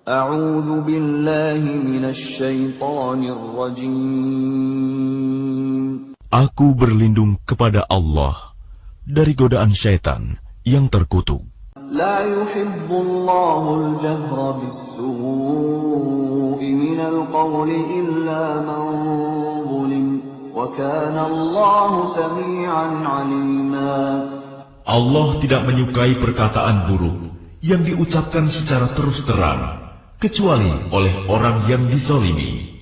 A'udzu billahi minasy syaithanir rajim. Aku berlindung kepada Allah dari godaan syaitan yang terkutuk. La yuhibbullahu al-jahra bis-su'i minal qawli illa man zulim wa kana Allahu samii'an 'alima. Allah tidak menyukai perkataan buruk yang diucapkan secara terus terang kecuali oleh orang yang dizalimi,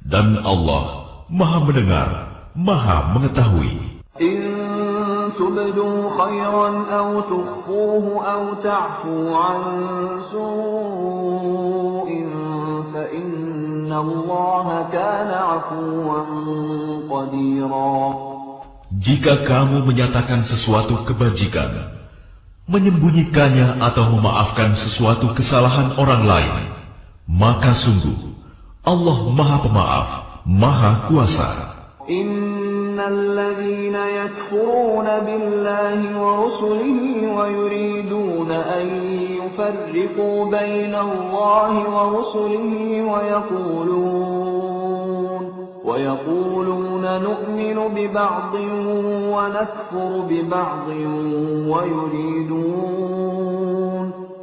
dan Allah Maha mendengar, Maha mengetahui. In tubdu khairan aw tukhfuhu aw ta'fu 'an su'in fa inna Allaha kana 'afuwan qadira. Jika kamu menyatakan sesuatu kebajikan, menyembunyikannya atau memaafkan sesuatu kesalahan orang lain, maka sungguh Allah Maha Pemaaf, Maha Kuasa. Innal ladzina yakfuruna billahi wa rusulihi wa yuriduna an yufarriqu baina Allahi wa rusulihi ويقولون نؤمن ببعض ونكفر ببعض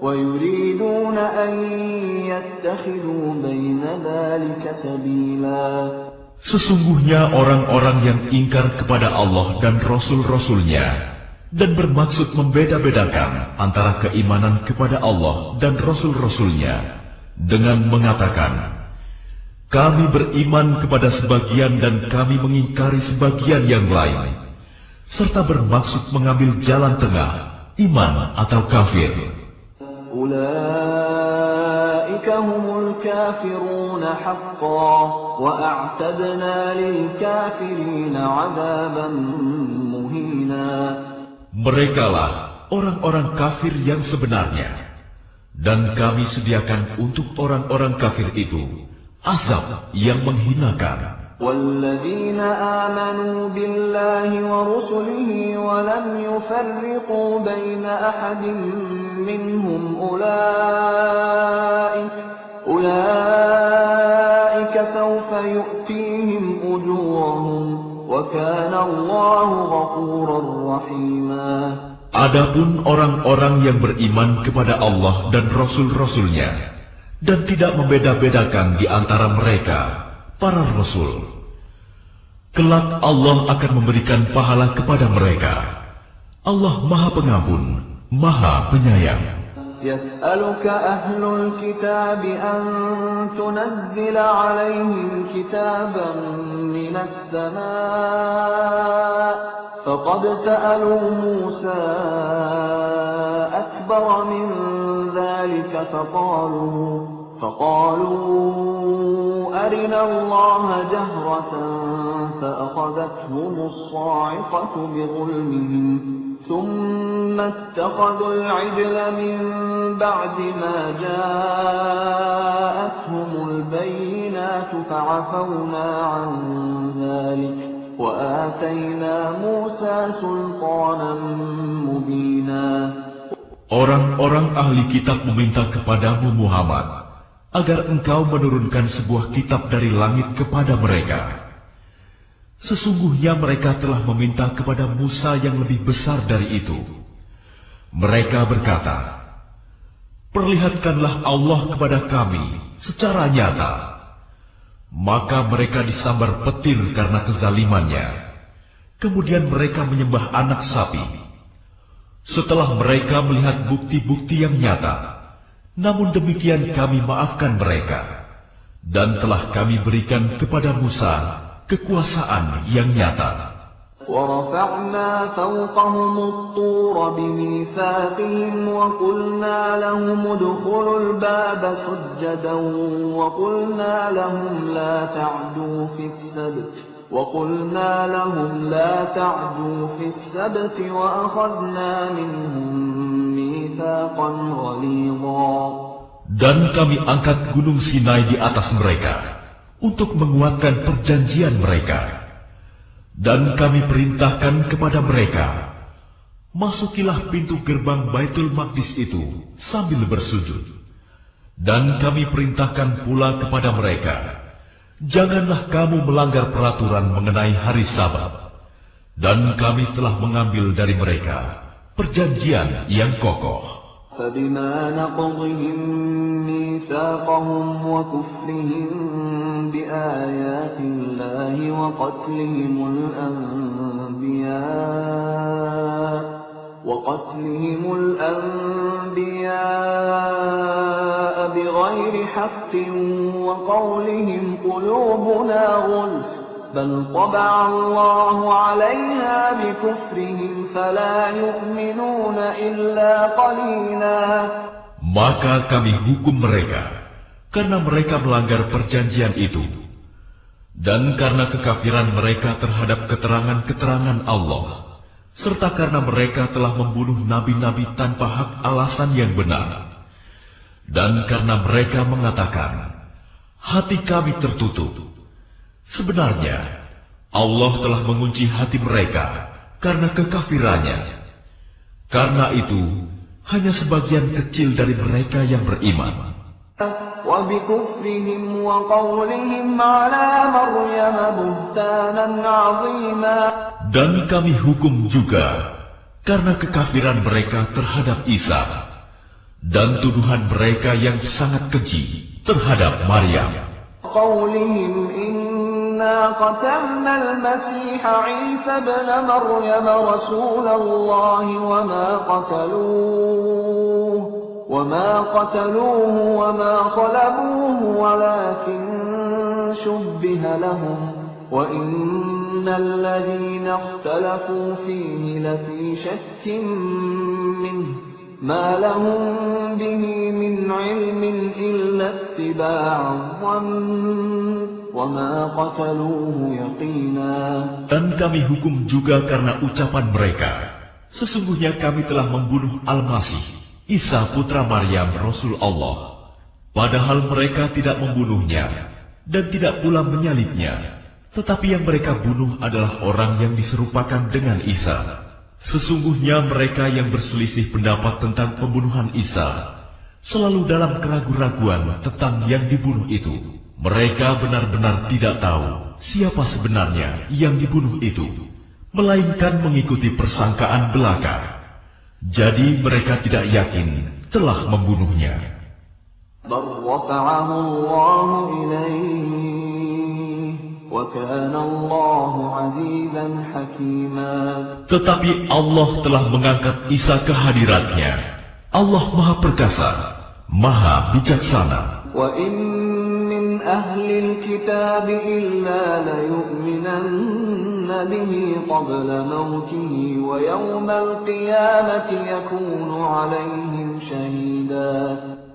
ويريدون أن يتخذوا بين ذلك سبيلا. Sesungguhnya orang-orang yang ingkar kepada Allah dan Rasul-Rasulnya dan bermaksud membeda-bedakan antara keimanan kepada Allah dan Rasul-Rasulnya dengan mengatakan, kami beriman kepada sebagian dan kami mengingkari sebagian yang lain, serta bermaksud mengambil jalan tengah, iman atau kafir. Ulaika humul kafiruna haqqan wa a'tadna lil kafirina 'adaban muhina. Merekalah orang-orang kafir yang sebenarnya, dan kami sediakan untuk orang-orang kafir itu azab yang menghinakan. وَالَّذِينَ آمَنُوا بِاللَّهِ وَرُسُلِهِ وَلَمْ يُفَرِّقُوا بَيْنَ أَحَدٍ مِّنْهُمْ أُولَئِكَ سَوْفَ يُؤْتِيهِمْ أُجُورَهُمْ وَكَانَ اللَّهُ غَفُورًا رَّحِيمًا. Adapun orang-orang yang beriman kepada Allah dan Rasul-Rasulnya dan tidak membeda-bedakan di antara mereka, para Rasul, kelak Allah akan memberikan pahala kepada mereka. Allah Maha Pengampun, Maha Penyayang. Yas'aluka ahlul kitab an tunazzila 'alaihim kitaban minas sama'. فقد سألوا موسى أكبر من ذلك فقالوا أرنا الله جهرة فأخذتهم الصاعقة بظلمهم ثم اتخذوا العجل من بعد ما جاءتهم البينات فعفونا عن ذلك وآتينا موسى سلطانا مبينا. Orang-orang ahli kitab meminta kepadamu Muhammad agar engkau menurunkan sebuah kitab dari langit kepada mereka. Sesungguhnya mereka telah meminta kepada Musa yang lebih besar dari itu. Mereka berkata, perlihatkanlah Allah kepada kami secara nyata. Maka mereka disambar petir karena kezalimannya. Kemudian mereka menyembah anak sapi. Setelah mereka melihat bukti-bukti yang nyata, namun demikian kami maafkan mereka, dan telah kami berikan kepada Musa kekuasaan yang nyata. وَرَفَعْنَا فَوْقَهُمُ الطُّورَ بِمِيثَاقِهِمْ وَقُلْنَا لَهُمُ ادْخُلُوا الْبَابَ سُجَّدًا وَقُلْنَا لَهُمْ لَا تَعْدُوا فِي السَّبْتِ وَأَخَذْنَا مِنْهُمْ مِيثَاقًا غَلِيظًا. Dan kami angkat gunung Sinai di atas mereka untuk menguatkan perjanjian mereka. Dan kami perintahkan kepada mereka, masukilah pintu gerbang Baitul Maqdis itu sambil bersujud. Dan kami perintahkan pula kepada mereka, janganlah kamu melanggar peraturan mengenai hari Sabat. Dan kami telah mengambil dari mereka perjanjian yang kokoh. فبما نقضهم ميثاقهم وكفرهم بآيات الله وقتلهم الأنبياء بغير حق وقولهم قلوبنا غلف بل طبع الله عليها بكفرهم فلا يؤمنون إلا قليلا. Maka kami hukum mereka karena mereka melanggar perjanjian itu, dan karena kekafiran mereka terhadap keterangan-keterangan Allah, serta karena mereka telah membunuh nabi-nabi tanpa hak alasan yang benar, dan karena mereka mengatakan, hati kami tertutup. Sebenarnya, Allah telah mengunci hati mereka karena kekafirannya. Karena itu, hanya sebagian kecil dari mereka yang beriman. Dan kami hukum juga karena kekafiran mereka terhadap Isa dan tuduhan mereka yang sangat keji terhadap Maryam. قتلنا المسيح عيسى ابن مريم رسول الله وما قتلوه وما صلبوه ولكن شبه لهم وإن الذين اختلفوا فيه لفي شك منه ما لهم به من علم إلا اتباع الظن وَمَا قَتَلُوهُ يَقِينًا. Dan kami hukum juga karena ucapan mereka, sesungguhnya kami telah membunuh Al-Masih, Isa putra Maryam Rasul Allah, padahal mereka tidak membunuhnya dan tidak pula menyalibnya, tetapi yang mereka bunuh adalah orang yang diserupakan dengan Isa. Sesungguhnya mereka yang berselisih pendapat tentang pembunuhan Isa selalu dalam keraguan-raguan tentang yang dibunuh itu. Mereka benar-benar tidak tahu siapa sebenarnya yang dibunuh itu, melainkan mengikuti persangkaan belaka. Jadi mereka tidak yakin telah membunuhnya. Tetapi Allah telah mengangkat Isa ke hadiratnya. Allah Maha Perkasa, Maha Bijaksana. أهل الكتاب إلا ليؤمنن به قبل موته ويوم القيامة يكون عليهم شهيدا.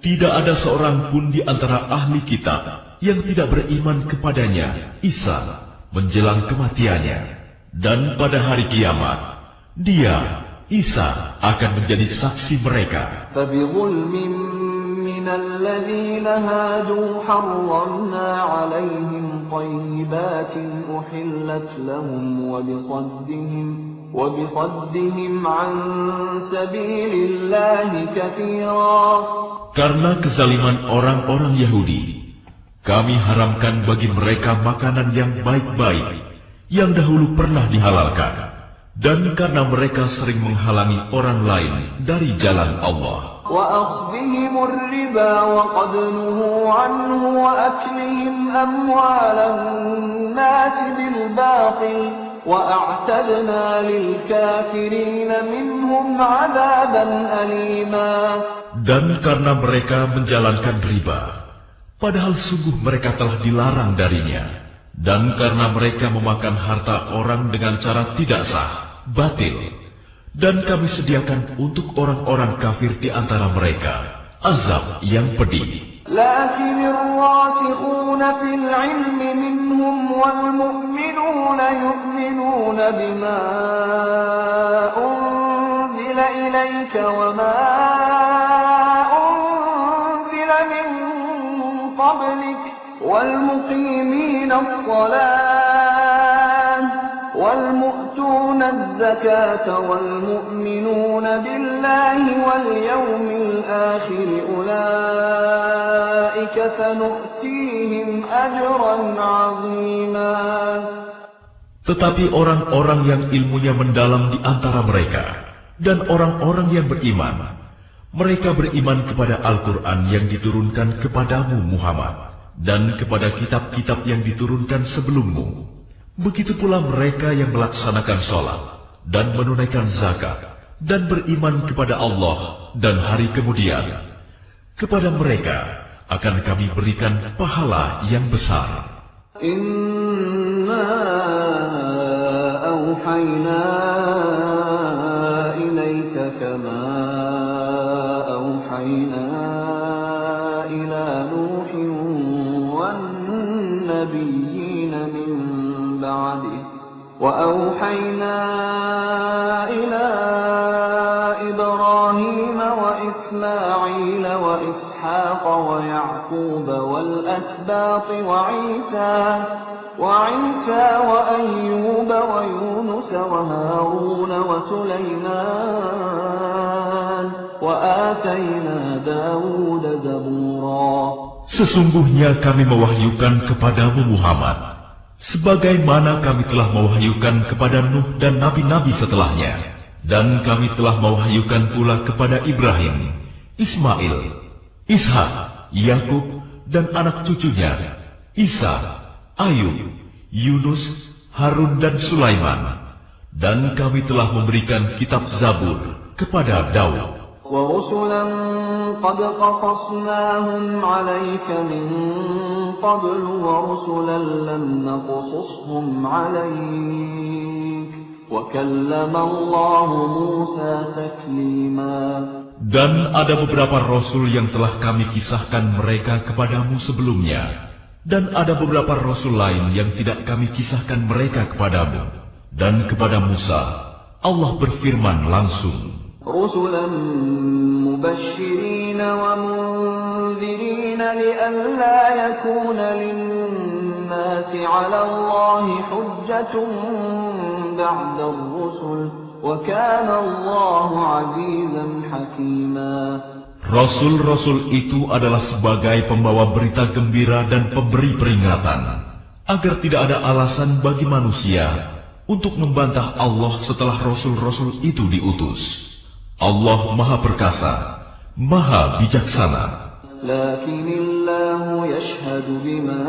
Tidak ada seorang pun di antara ahli kitab yang tidak beriman kepadanya, Isa, menjelang kematiannya. Dan pada hari kiamat, dia, Isa, akan menjadi saksi mereka. الذين هادوا حرمنا عليهم طيبات أحلت لهم وبصدهم عن سبيل الله كثيرا. Karena kezaliman orang-orang Yahudi, kami haramkan bagi mereka makanan yang baik-baik yang dahulu pernah dihalalkan, dan karena mereka sering menghalangi orang lain dari jalan Allah. وأخذهم الربا وقد نهوا عنه وأكلهم أموال الناس بالباطل وأعتدنا للكافرين منهم عذابا أليما. Dan karena mereka menjalankan riba, padahal sungguh mereka telah dilarang darinya, dan karena mereka memakan harta orang dengan cara tidak sah, batil, dan kami sediakan untuk orang-orang kafir di antara mereka azab yang pedih. لكن الراسخون في العلم منهم والمؤمنون يؤمنون بما أنزل إليك وما أنزل من قبلك والمقيمين الصلاة والمؤتون الزكاة والمؤمنون بالله واليوم الآخر أولئك سنؤتيهم أجرا عظيما. Tetapi orang-orang yang ilmunya mendalam di antara mereka dan orang-orang yang beriman, mereka beriman kepada Al-Quran yang diturunkan kepadamu Muhammad dan kepada kitab-kitab yang diturunkan sebelummu. Begitu pula mereka yang melaksanakan sholat dan menunaikan zakat dan beriman kepada Allah dan hari kemudian. Kepada mereka akan kami berikan pahala yang besar. Inna awhayna ilaika kama awhayna ila Nuhin wan nabiyyina min ba'dih wa awhayna ila Ibrahim wa Ismail wa Ishaq wa Ya'qub wal asbaq وعيسى وأيوب ويونس وهارون وسليمان وآتينا داود زبورا. Sesungguhnya kami mewahyukan kepadamu Muhammad, sebagaimana kami telah mewahyukan kepada Nuh dan nabi-nabi setelahnya, dan kami telah mewahyukan pula kepada Ibrahim, Ismail, Ishak, Yakub dan anak cucunya, Isa, Ayub, Yunus, Harun dan Sulaiman, dan kami telah memberikan kitab Zabur kepada Daud. وَرُسُلًا قَدْ قَصَصْنَاهُمْ عَلَيْكَ مِنْ قَبْلُ وَرُسُلًا لَمْ نَقْصُصْهُمْ عَلَيْكَ وَكَلَّمَ اللَّهُ مُوسَى تَكْلِيمًا. Dan ada beberapa rasul yang telah kami kisahkan mereka kepadamu sebelumnya. Dan ada beberapa rasul lain yang tidak kami kisahkan mereka kepadamu. Dan kepada Musa, Allah berfirman langsung. رُسُلًا مُبَشِّرِينَ وَمُنذِرِينَ لِئَلَّا يَكُونَ لِلنَّاسِ عَلَى اللَّهِ حُجَّةٌ بَعْدَ الرُّسُلِ وَكَانَ اللَّهُ عَزِيزًا حَكِيمًا. Rasul-rasul itu adalah sebagai pembawa berita gembira dan pemberi peringatan, agar tidak ada alasan bagi manusia untuk membantah Allah setelah rasul-rasul itu diutus. Allah Maha Perkasa, Maha Bijaksana. Lakinillahu yashhadu bima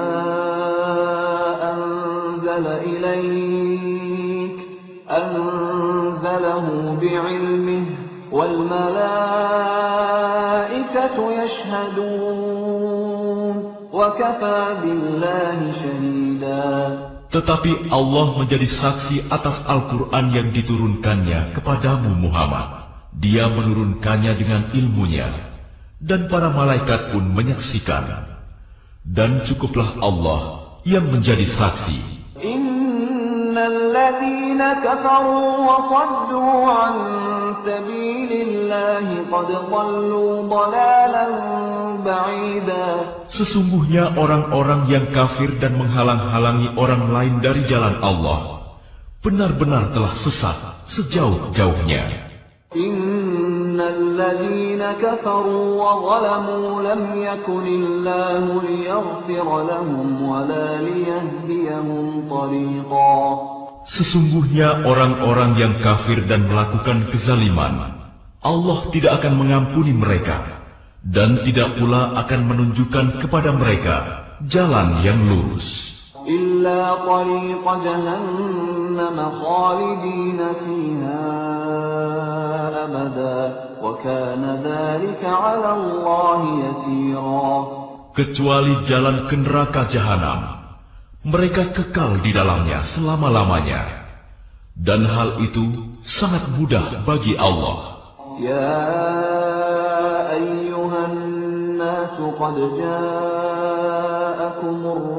anzala ilaik, anzalahu bi'ilmihi وَالْمَلَائِكَةُ يَشْهَدُونَ وَكَفَى بِاللَّهِ شَهِيدًا. Tetapi Allah menjadi saksi atas Al-Quran yang diturunkannya kepadamu Muhammad. Dia menurunkannya dengan ilmunya, dan para malaikat pun menyaksikan. Dan cukuplah Allah yang menjadi saksi. الذين كفروا وصدوا عن سبيل الله قد ضلوا ضلالا بعيدا. Sesungguhnya orang-orang yang kafir dan menghalang-halangi orang lain dari jalan Allah benar-benar telah sesat sejauh-jauhnya. الذين كفروا وظلموا لم يكن الله ليغفر لهم ولا ليهديهم طريقا. Sesungguhnya orang-orang yang kafir dan melakukan kezaliman, Allah tidak akan mengampuni mereka dan tidak pula akan menunjukkan kepada mereka jalan yang lurus. Illa tariqa jahannam khalidin fiha abada wa kana dhalika 'ala Allah yasira. Kecuali jalan ke neraka jahanam, mereka kekal di dalamnya selama-lamanya, dan hal itu sangat mudah bagi Allah. Ya ayyuhan nas qad ja'akumur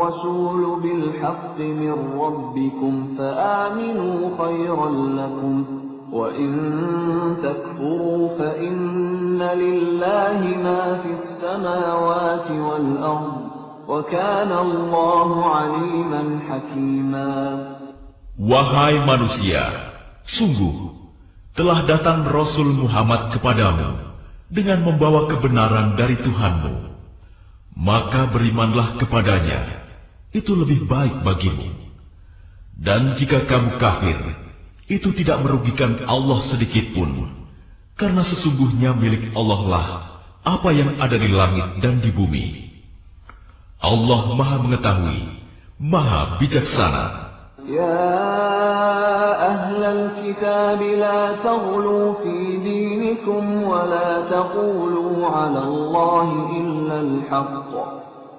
rasul bil haqqi min rabbikum fa'aminu khayran lakum wa in takfuru fa inna lillahi ma fis samawati wal ardh wa kana Allahu 'aliman hakima. Wahai manusia, sungguh telah datang Rasul Muhammad kepadamu dengan membawa kebenaran dari Tuhanmu. maka berimanlah kepadanya, itu lebih baik bagimu. Dan jika kamu kafir, itu tidak merugikan Allah sedikit pun, karena sesungguhnya milik Allah lah apa yang ada di langit dan di bumi. Allah Maha Mengetahui, Maha Bijaksana. يا أهل الكتاب لا تغلوا في دينكم ولا تقولوا على الله إلا الحق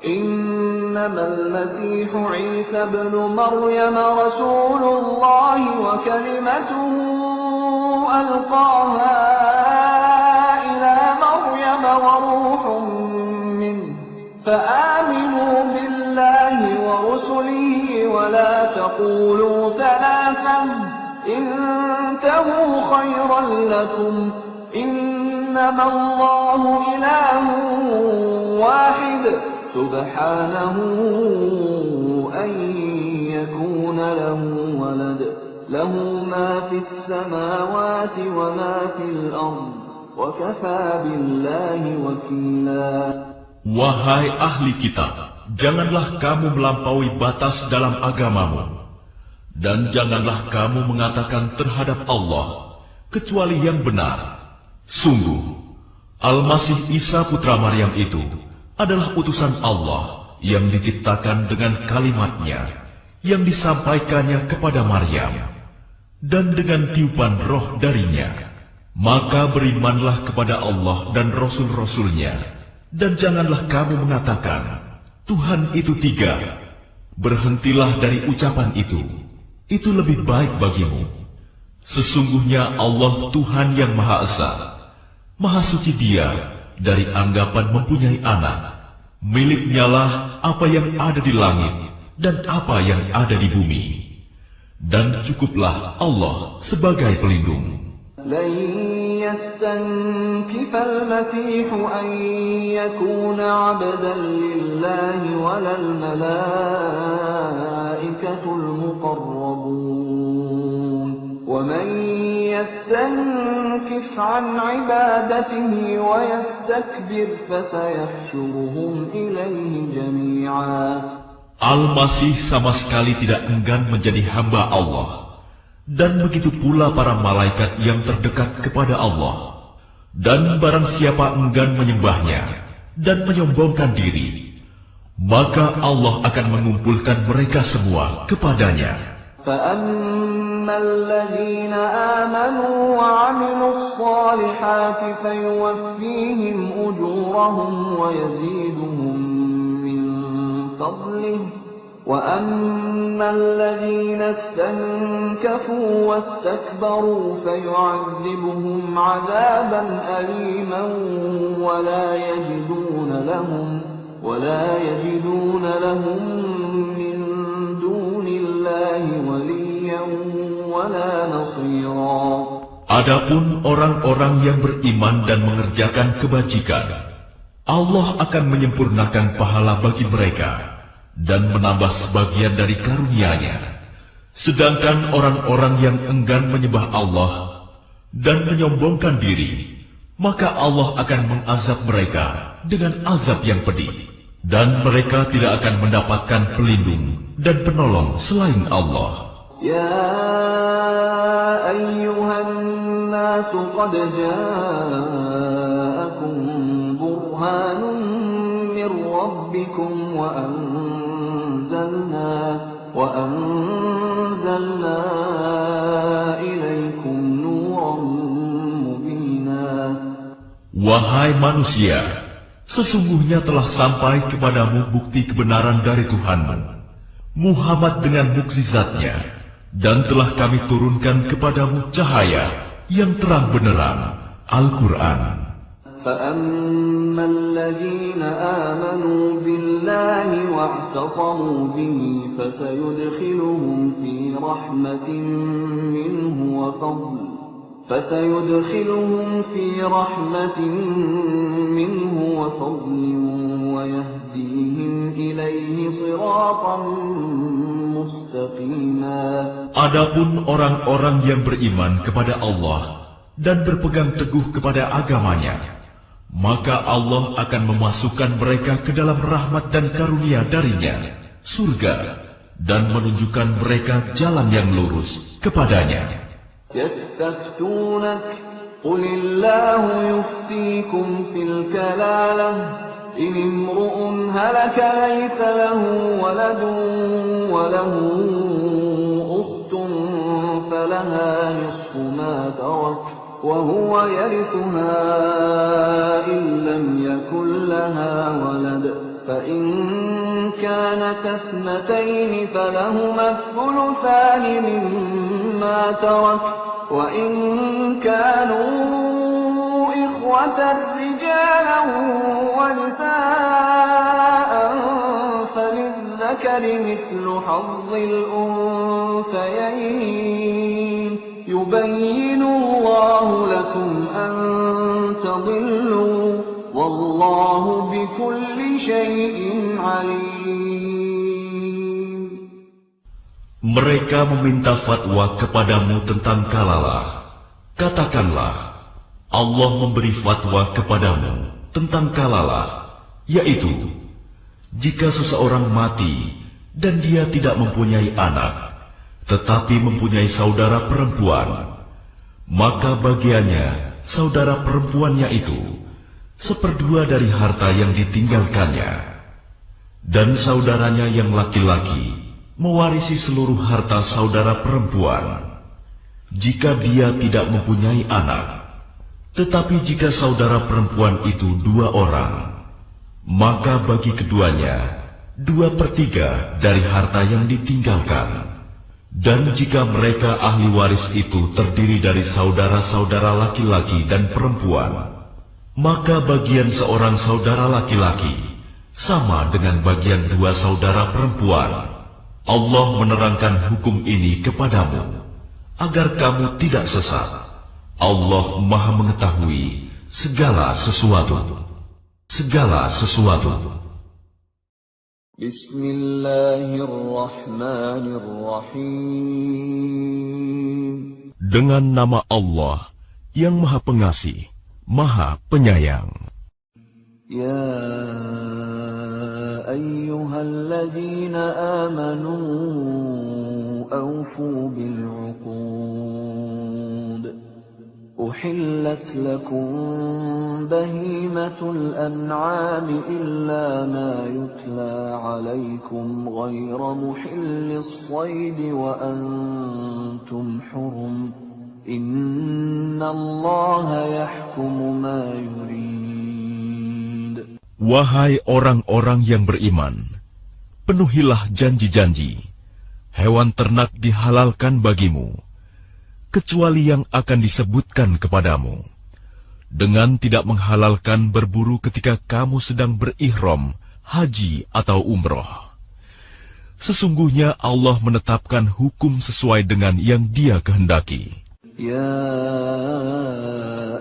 إنما المسيح عيسى ابن مريم رسول الله وكلمته ألقاها إلى مريم وروح منه فآمنوا بالله ورسله ولا تقولوا ثلاثة انتهوا خيرا لكم إنما الله إله واحد سبحانه أن يكون له ولد له ما في السماوات وما في الأرض وكفى بالله وكيلا. Wahai ahli kitab, janganlah kamu melampaui batas dalam agamamu, dan janganlah kamu mengatakan terhadap Allah kecuali yang benar. Sungguh, Al-Masih Isa putra Maryam itu adalah utusan Allah yang diciptakan dengan kalimatnya yang disampaikannya kepada Maryam, dan dengan tiupan roh darinya. Maka berimanlah kepada Allah dan Rasul-Rasulnya, dan janganlah kamu mengatakan, Tuhan itu tiga. Berhentilah dari ucapan itu lebih baik bagimu. Sesungguhnya Allah Tuhan yang Maha Esa, Maha Suci Dia dari anggapan mempunyai anak. Miliknya lah apa yang ada di langit dan apa yang ada di bumi. Dan cukuplah Allah sebagai pelindung. لن يستنكف المسيح أن يكون عبدا لله ولا الملائكة المقربون ومن يستنكف عن عبادته ويستكبر فسيحشرهم إليه جميعا. Al-Masih sama sekali tidak enggan menjadi hamba Allah. Dan begitu pula para malaikat yang terdekat kepada Allah. Dan barang siapa enggan menyembahnya dan menyombongkan diri, maka Allah akan mengumpulkan mereka semua kepadanya. فَأَمَّا الَّذِينَ آمَنُوا وَعَمِلُوا الصَّالِحَاتِ فَيُوَفِّيهِمْ أُجُورَهُمْ وَيَزِيدُهُمْ مِنْ فَضْلِهِ وَأَمَّا الَّذِينَ اسْتَنكَفُوا وَاسْتَكْبَرُوا فَيُعَذِّبُهُمْ عَذَابًا أَلِيمًا وَلَا يَجِدُونَ لَهُم مِّن دُونِ اللَّهِ وَلِيًّا وَلَا نَصِيرًا. Adapun orang-orang yang beriman dan mengerjakan kebajikan, Allah akan menyempurnakan pahala bagi mereka dan menambah sebagian dari karunia-Nya. Sedangkan orang-orang yang enggan menyembah Allah dan menyombongkan diri, maka Allah akan mengazab mereka dengan azab yang pedih, dan mereka tidak akan mendapatkan pelindung dan penolong selain Allah. Ya ayyuhan nas qad ja'akum burhanun min rabbikum وأنزلنا إليكم نورا مبينا. Wahai manusia, sesungguhnya telah sampai kepadamu bukti kebenaran dari Tuhanmu, Muhammad dengan mukjizatnya, dan telah kami turunkan kepadamu cahaya yang terang benderang, Al-Quran. فَأَمَّا الَّذِينَ آمَنُوا بِاللَّهِ وَاعْتَصَمُوا بِهِ فَسَيُدْخِلُهُمْ فِي رَحْمَةٍ مِّنْهُ وَفَضْلٍ وَيَهْدِيهِمْ إِلَيْهِ صِرَاطًا مُسْتَقِيمًا. Adapun orang-orang yang beriman kepada Allah dan berpegang teguh kepada agamanya, maka Allah akan memasukkan mereka ke dalam rahmat dan karunia darinya, surga, dan menunjukkan mereka jalan yang lurus kepadanya. Yastaftunak, qulillahu yuftikum fil kalalah, in imru'un halaka laysa lahu waladun wa lahu ukhtun falaha nisfu ma tarak وهو يرثها إن لم يكن لها ولد فإن كانت اثنتين فلهما الثلثان مما ترك وإن كانوا إخوة رجالا ونساء فللذكر مثل حظ الأنثيين يبين الله لكم أن تضلوا والله بكل شيء عليم. Mereka meminta fatwa kepadamu tentang kalalah. Katakanlah, Allah memberi fatwa kepadamu tentang kalalah, yaitu jika seseorang mati dan dia tidak mempunyai anak, tetapi mempunyai saudara perempuan, maka bagiannya saudara perempuannya itu 1/2 dari harta yang ditinggalkannya, dan saudaranya yang laki-laki mewarisi seluruh harta saudara perempuan, jika dia tidak mempunyai anak. Tetapi jika saudara perempuan itu 2 orang, maka bagi keduanya 2/3 dari harta yang ditinggalkan. Dan jika mereka ahli waris itu terdiri dari saudara-saudara laki-laki dan perempuan, maka bagian seorang saudara laki-laki sama dengan bagian 2 saudara perempuan. Allah menerangkan hukum ini kepadamu, agar kamu tidak sesat. Allah Maha mengetahui segala sesuatu. Segala sesuatu. Bismillahirrahmanirrahim. Dengan nama Allah yang Maha Pengasih, Maha Penyayang. Ya ayyuhalladzina amanu awfu bil'uqud. أحلت لكم بهيمة الأنعام إلا ما يتلى عليكم غير محل الصيد وأنتم حرم إن الله يحكم ما يريد. Wahai orang-orang yang beriman, penuhilah janji-janji. Hewan ternak dihalalkan bagimu, kecuali yang akan disebutkan kepadamu, dengan tidak menghalalkan berburu ketika kamu sedang berihram, haji atau umroh. Sesungguhnya Allah menetapkan hukum sesuai dengan yang Dia kehendaki. Ya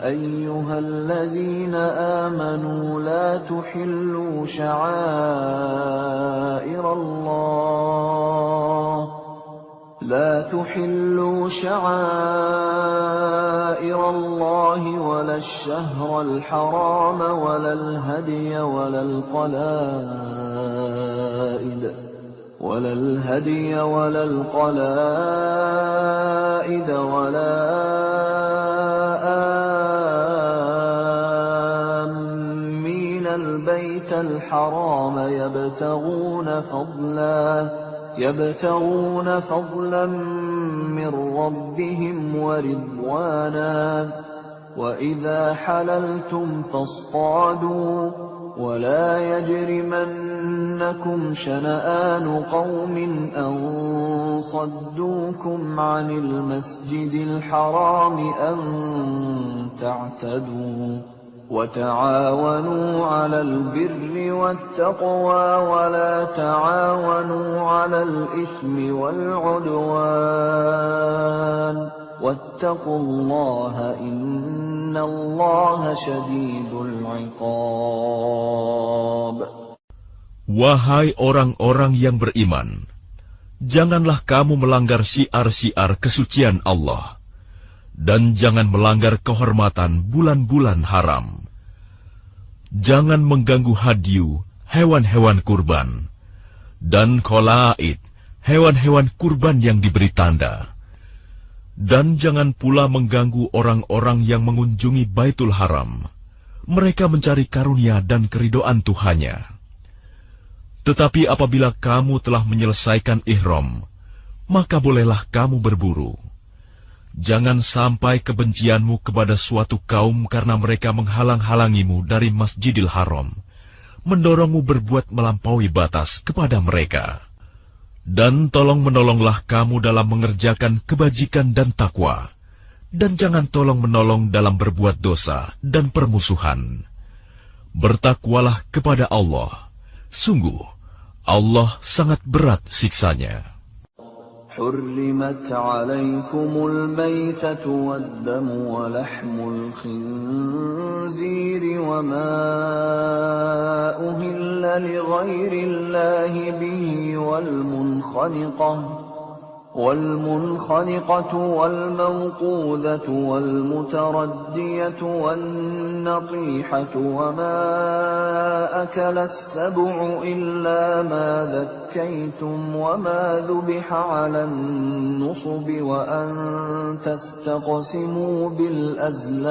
ayyuhalladzina amanu la tuhillu sya'airallah لا تحلوا شعائر الله ولا الشهر الحرام ولا الهدي ولا القلائد ولا آمين البيت الحرام يبتغون فضلا من ربهم ورضوانا وإذا حللتم فاصطادوا ولا يجرمنكم شنآن قوم أن صدوكم عن المسجد الحرام أن تعتدوا وتعاونوا على البر والتقوى ولا تعاونوا على الإثم والعدوان واتقوا الله إن الله شديد العقاب. Wahai orang-orang yang beriman, janganlah kamu melanggar syiar-syiar kesucian Allah, dan jangan melanggar kehormatan bulan-bulan haram. Jangan mengganggu hadyu, hewan-hewan kurban, dan kholaid, hewan-hewan kurban yang diberi tanda. Dan jangan pula mengganggu orang-orang yang mengunjungi Baitul Haram. Mereka mencari karunia dan keridoan Tuhannya. Tetapi apabila kamu telah menyelesaikan ihram, maka bolehlah kamu berburu. Jangan sampai kebencianmu kepada suatu kaum karena mereka menghalang-halangimu dari Masjidil Haram, mendorongmu berbuat melampaui batas kepada mereka. Dan tolong-menolonglah kamu dalam mengerjakan kebajikan dan takwa, dan jangan tolong-menolong dalam berbuat dosa dan permusuhan. Bertakwalah kepada Allah. Sungguh, Allah sangat berat siksanya. حرمت عليكم الميتة والدم ولحم الخنزير وما أهل لغير الله به والمنخنقة والموقوذة والمتردية والنطيحة وما أكل السبع إلا ما ذكيتم وما ذبح على النصب وأن تستقسموا بالأزلام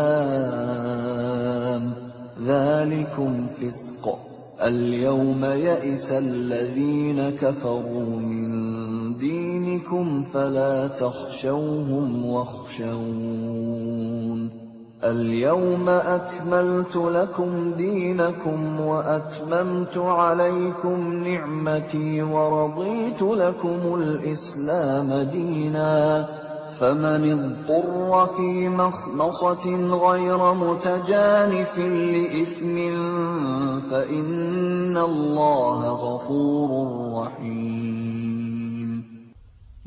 ذلكم فسق اليوم يئس الذين كفروا من دينكم فلا تخشوهم واخشون اليوم أكملت لكم دينكم وأتممت عليكم نعمتي ورضيت لكم الإسلام دينا فمن اضطر في مخمصة غير متجانف لإثم فإن الله غفور رحيم.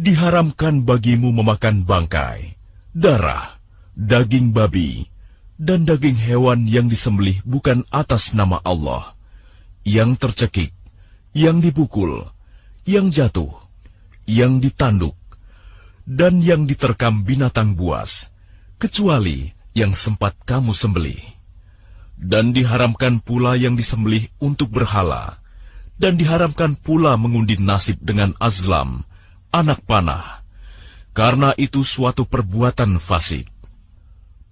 Diharamkan bagimu memakan bangkai, darah, daging babi, dan daging hewan yang disembelih bukan atas nama Allah, yang tercekik, yang dipukul, yang jatuh, yang ditanduk, dan yang diterkam binatang buas, kecuali yang sempat kamu sembelih. Dan diharamkan pula yang disembelih untuk berhala, dan diharamkan pula mengundi nasib dengan azlam, anak panah, karena itu suatu perbuatan fasik.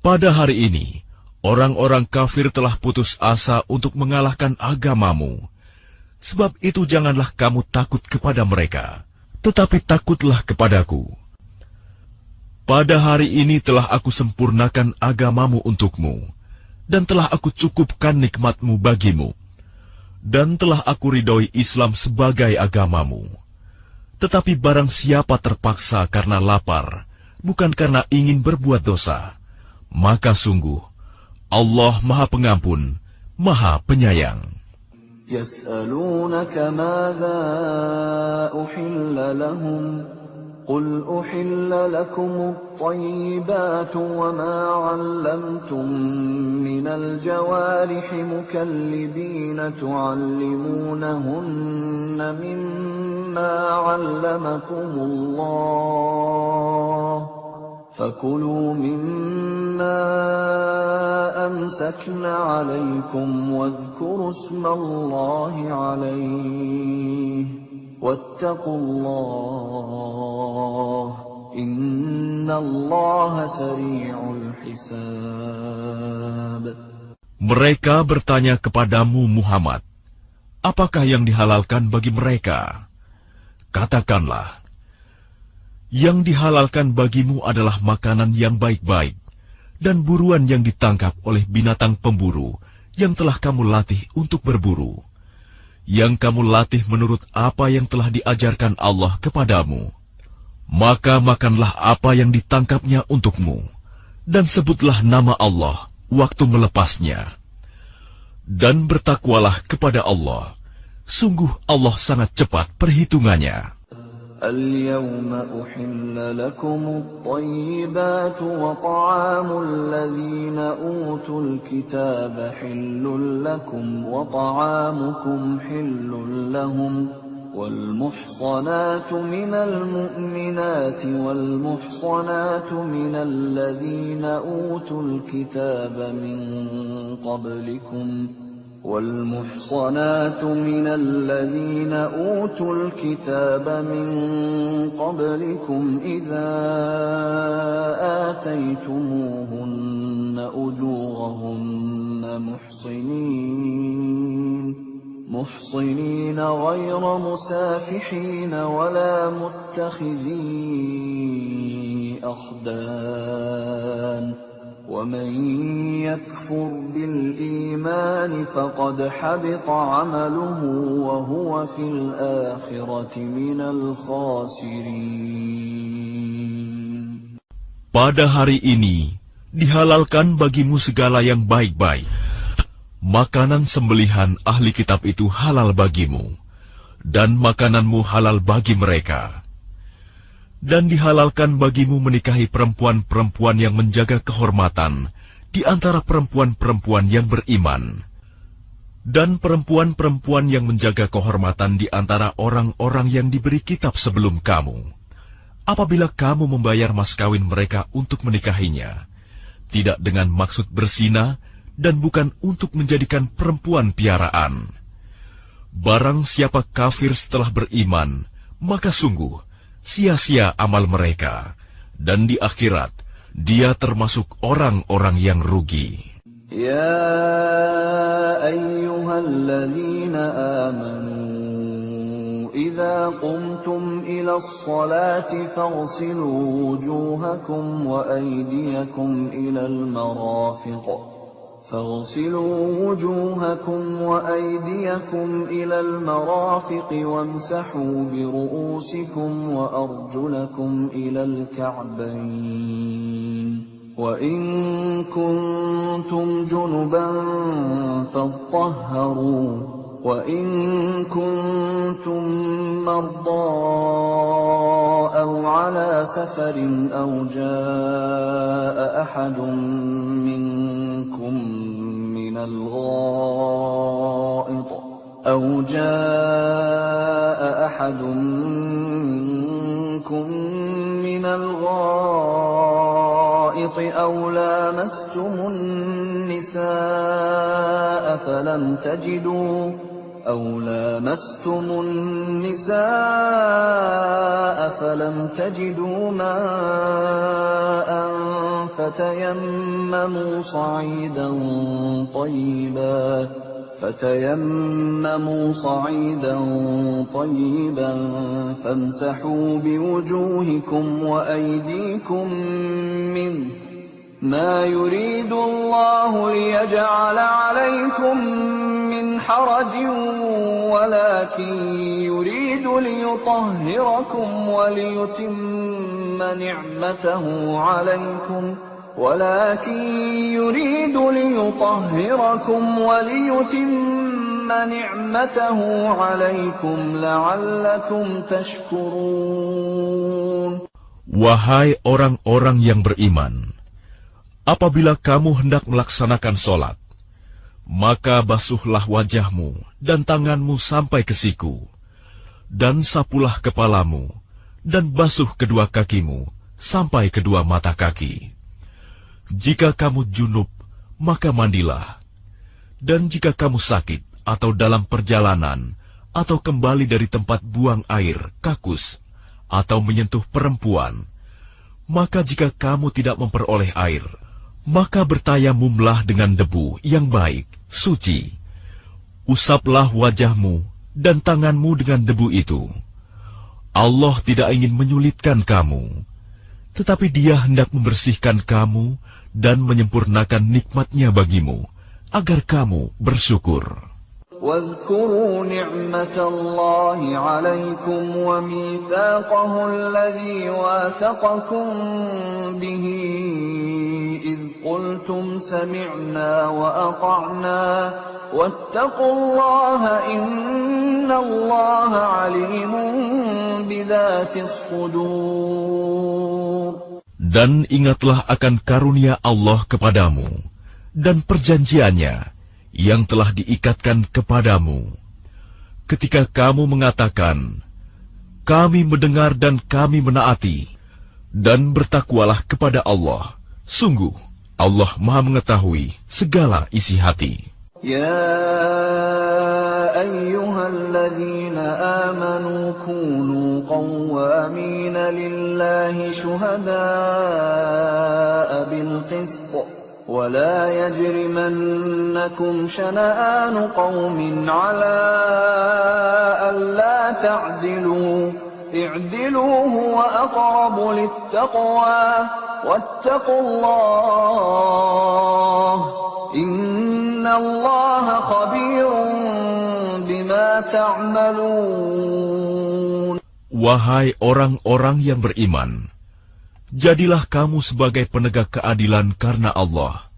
Pada hari ini, orang-orang kafir telah putus asa untuk mengalahkan agamamu. Sebab itu janganlah kamu takut kepada mereka, tetapi takutlah kepadaku. Pada hari ini telah aku sempurnakan agamamu untukmu, dan telah aku cukupkan nikmatmu bagimu, dan telah aku ridhoi Islam sebagai agamamu. Tetapi barang siapa terpaksa karena lapar, bukan karena ingin berbuat dosa, maka sungguh Allah Maha Pengampun, Maha Penyayang. Yas'alunaka madza uhilla lahum قل أحل لكم الطيبات وما علمتم من الجوارح مكلبين تعلمونهن مما علمكم الله فكلوا مما أمسكن عليكم واذكروا اسم الله عليه واتقوا الله إن الله سريع الحساب. Mereka bertanya kepadamu Muhammad, apakah yang dihalalkan bagi mereka? Katakanlah, yang dihalalkan bagimu adalah makanan yang baik-baik dan buruan yang ditangkap oleh binatang pemburu yang telah kamu latih untuk berburu, yang kamu latih menurut apa yang telah diajarkan Allah kepadamu. Maka makanlah apa yang ditangkapnya untukmu, dan sebutlah nama Allah waktu melepasnya. Dan bertakwalah kepada Allah. Sungguh Allah sangat cepat perhitungannya. اليوم أحل لكم الطيبات وطعام الذين أوتوا الكتاب حل لكم وطعامكم حل لهم والمحصنات من المؤمنات والمحصنات من الذين أوتوا الكتاب من قبلكم والمحصنات من الذين أوتوا الكتاب من قبلكم إذا آتيتموهن أجورهن محصنين غير مسافحين ولا متخذي أخدان ومن يكفر بالإيمان فقد حبط عمله وهو في الآخرة من الخاسرين. Pada hari ini dihalalkan bagimu segala yang baik-baik. Makanan sembelihan ahli kitab itu halal bagimu, dan makananmu halal bagi mereka. Dan dihalalkan bagimu menikahi perempuan-perempuan yang menjaga kehormatan di antara perempuan-perempuan yang beriman, dan perempuan-perempuan yang menjaga kehormatan di antara orang-orang yang diberi kitab sebelum kamu. Apabila kamu membayar mas kawin mereka untuk menikahinya, tidak dengan maksud berzina dan bukan untuk menjadikan perempuan piaraan. Barang siapa kafir setelah beriman, maka sungguh sia-sia amal mereka, dan di akhirat dia termasuk orang-orang yang rugi. Ya ayyuhalladzina amanu idza qumtum ila as-salati faghsilu wujuhakum wa aydiyakum ila al-marafiq وامسحوا برؤوسكم وأرجلكم إلى الكعبين وإن كنتم جنبا فاطهروا وإن كنتم مرضى أو على سفر أو جاء أحد منكم من الغائط أو لامستم النساء فلم تجدوا ماء فتيمموا صعيدا طيبا فامسحوا بوجوهكم وأيديكم منه ما يريد الله ليجعل عليكم من حرج ولكن يريد ليطهركم وليتم نعمته عليكم لعلكم تشكرون. Wahai orang-orang yang beriman, apabila kamu hendak melaksanakan sholat, maka basuhlah wajahmu dan tanganmu sampai ke siku, dan sapulah kepalamu, dan basuh kedua kakimu sampai kedua mata kaki. Jika kamu junub, maka mandilah. Dan jika kamu sakit, atau dalam perjalanan, atau kembali dari tempat buang air, kakus, atau menyentuh perempuan, maka jika kamu tidak memperoleh air, maka bertayamumlah dengan debu yang baik, suci. Usaplah wajahmu dan tanganmu dengan debu itu. Allah tidak ingin menyulitkan kamu, tetapi Dia hendak membersihkan kamu dan menyempurnakan nikmat-Nya bagimu, agar kamu bersyukur. واذكروا نعمة الله عليكم وميثاقه الذي واثقكم به إذ قلتم سمعنا وأطعنا واتقوا الله إن الله عليم بذات الصدور. Dan ingatlah akan karunia Allah kepadamu dan perjanjiannya yang telah diikatkan kepadamu, ketika kamu mengatakan, kami mendengar dan kami menaati, dan bertakwalah kepada Allah. Sungguh, Allah Maha mengetahui segala isi hati. يا أيها الذين آمنوا كونوا قوامين لله شهداء بالقسط ولا يجرمنكم شنآن قوم على ألا تعدلوا اعدلوا هو أقرب للتقوى واتقوا الله إن الله خبير بما تعملون. Wahai orang-orang yang beriman, jadilah kamu sebagai penegak keadilan karena Allah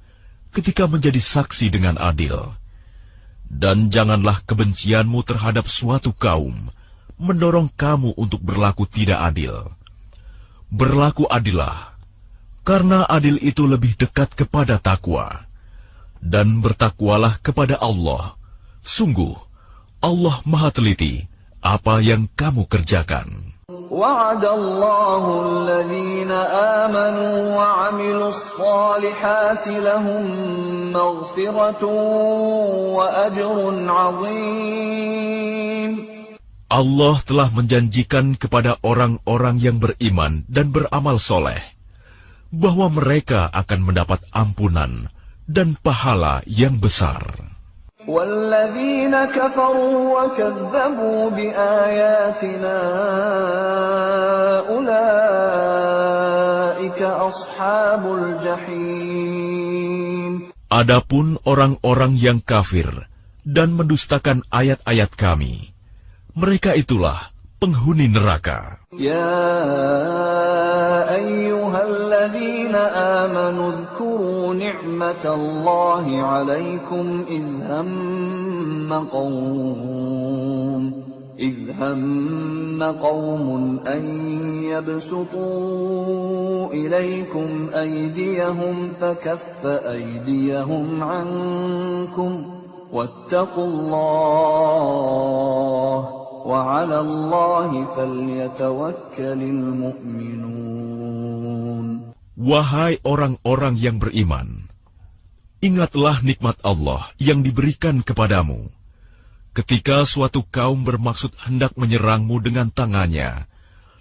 ketika menjadi saksi dengan adil. Dan janganlah kebencianmu terhadap suatu kaum mendorong kamu untuk berlaku tidak adil. Berlaku adillah, karena adil itu lebih dekat kepada takwa. Dan bertakwalah kepada Allah. Sungguh, Allah Maha Teliti apa yang kamu kerjakan. وعد الله الذين آمنوا وعملوا الصالحات لهم مغفرة وأجر عظيم. Allah telah menjanjikan kepada orang-orang yang beriman dan beramal soleh bahwa mereka akan mendapat ampunan dan pahala yang besar. وَالَّذِينَ كَفَرُوا وَكَذَّبُوا بِآيَاتِنَا أُولَئِكَ أَصْحَابُ الْجَحِيمِ. Adapun orang-orang yang kafir dan mendustakan ayat-ayat kami, mereka itulah penghuni neraka. يا أيها الذين آمنوا اذكروا نعمة الله عليكم إذ هم قوم أن يبسطوا إليكم أيديهم فكف أيديهم عنكم واتقوا الله وعلى الله فليتوكل المؤمنون. Wahai orang-orang yang beriman, ingatlah nikmat Allah yang diberikan kepadamu. Ketika suatu kaum bermaksud hendak menyerangmu dengan tangannya,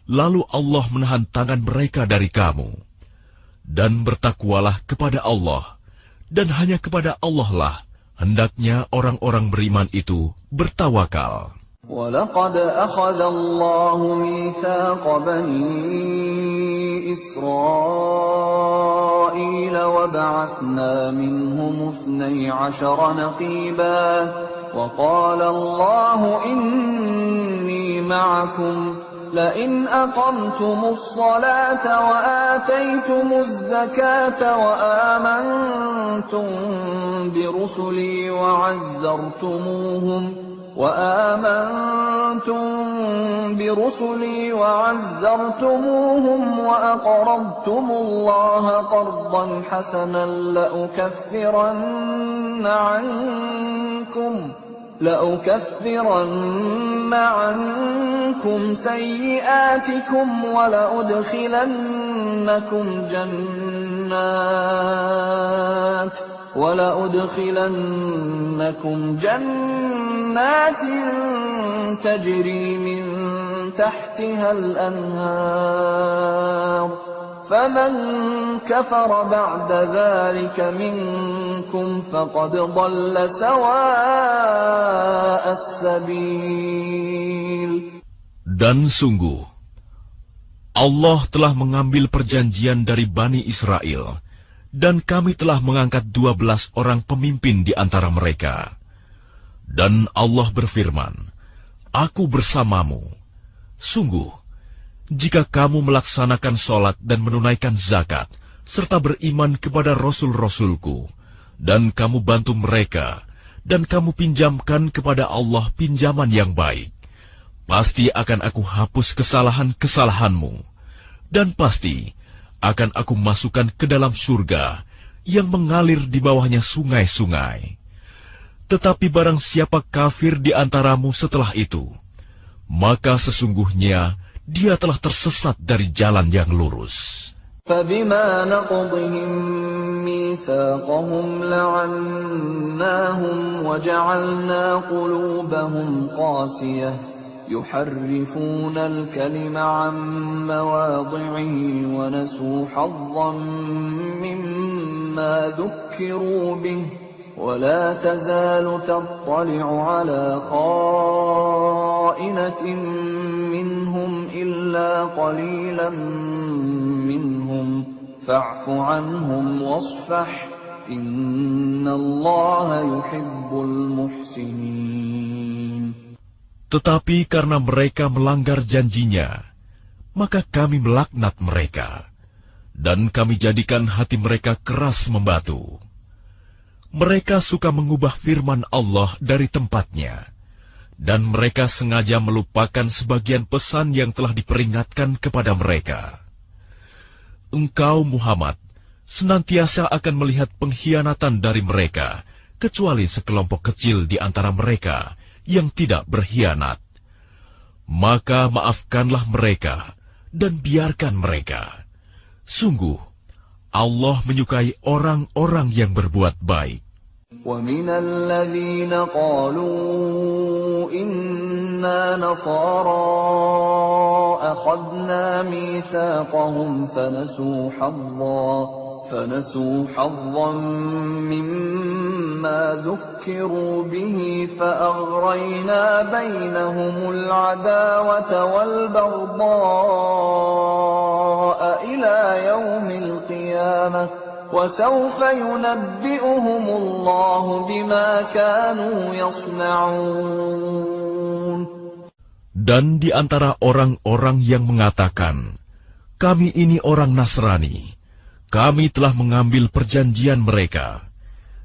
lalu Allah menahan tangan mereka dari kamu. Dan bertakwalah kepada Allah, dan hanya kepada Allah lah hendaknya orang-orang beriman itu bertawakal. وَلَقَدْ أَخَذَ اللَّهُ مِيثَاقَ بَنِي إِسْرَائِيلَ وَبَعَثْنَا مِنْهُمُ 12 نَقِيبًا وَقَالَ اللَّهُ إِنِّي مَعَكُمْ لَئِنْ أَقَمْتُمُ الصَّلَاةَ وَآتَيْتُمُ الزَّكَاةَ وَآمَنْتُمْ برسلي وعزرتموهم وأقرضتم الله قرضا حسنا لأكفرن عنكم سيئاتكم ولأدخلنكم جنات تجري من تحتها الأنهار فمن كفر بعد ذلك منكم فقد ضل سواء السبيل. Dan sungguh, Allah telah mengambil perjanjian dari Bani Israel, dan kami telah mengangkat 12 orang pemimpin di antara mereka. Dan Allah berfirman, Aku bersamamu. Sungguh, jika kamu melaksanakan sholat dan menunaikan zakat, serta beriman kepada Rasul-Rasulku, dan kamu bantu mereka, dan kamu pinjamkan kepada Allah pinjaman yang baik, pasti akan aku hapus kesalahan-kesalahanmu, dan pasti akan aku masukkan ke dalam surga yang mengalir di bawahnya sungai-sungai. Tetapi barang siapa kafir di antaramu setelah itu, maka sesungguhnya dia telah tersesat dari jalan yang lurus. فبما نقضهم ميثاقهم لعناهم وجعلنا قلوبهم قاسية يحرفون الكلم عن مواضعه ونسوا حظا مما ذكروا به ولا تزال تطلع على خائنة منهم إلا قليلا منهم فاعف عنهم واصفح إن الله يحب المحسنين. Tetapi karena mereka melanggar janjinya, maka kami melaknat mereka, dan kami jadikan hati mereka keras membatu. Mereka suka mengubah firman Allah dari tempatnya, dan mereka sengaja melupakan sebagian pesan yang telah diperingatkan kepada mereka. Engkau, Muhammad, senantiasa akan melihat pengkhianatan dari mereka, kecuali sekelompok kecil di antara mereka yang tidak berkhianat. Maka maafkanlah mereka dan biarkan mereka. Sungguh, Allah menyukai orang-orang yang berbuat baik. وَمِنَ الَّذِينَ قَالُوا إِنَّا نَصَارَى أَخَذْنَا مِيثَاقَهُمْ فنسوا حظا مما ذكروا به فأغرينا بينهم العداوة والبغضاء إلى يوم القيامة وسوف ينبئهم الله بما كانوا يصنعون. Dan di antara orang-orang yang mengatakan, kami ini orang Nasrani, kami telah mengambil perjanjian mereka,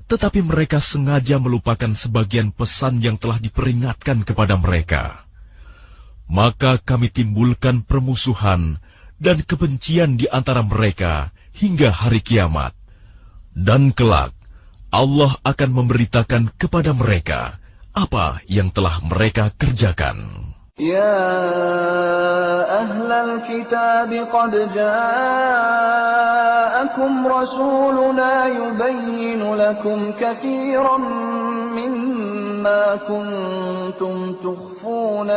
tetapi mereka sengaja melupakan sebagian pesan yang telah diperingatkan kepada mereka. Maka kami timbulkan permusuhan dan kebencian di antara mereka hingga hari kiamat. Dan kelak, Allah akan memberitakan kepada mereka apa yang telah mereka kerjakan. يا أهل الكتاب قد جاءكم رسولنا يبين لكم كثيرا مما كنتم تخفون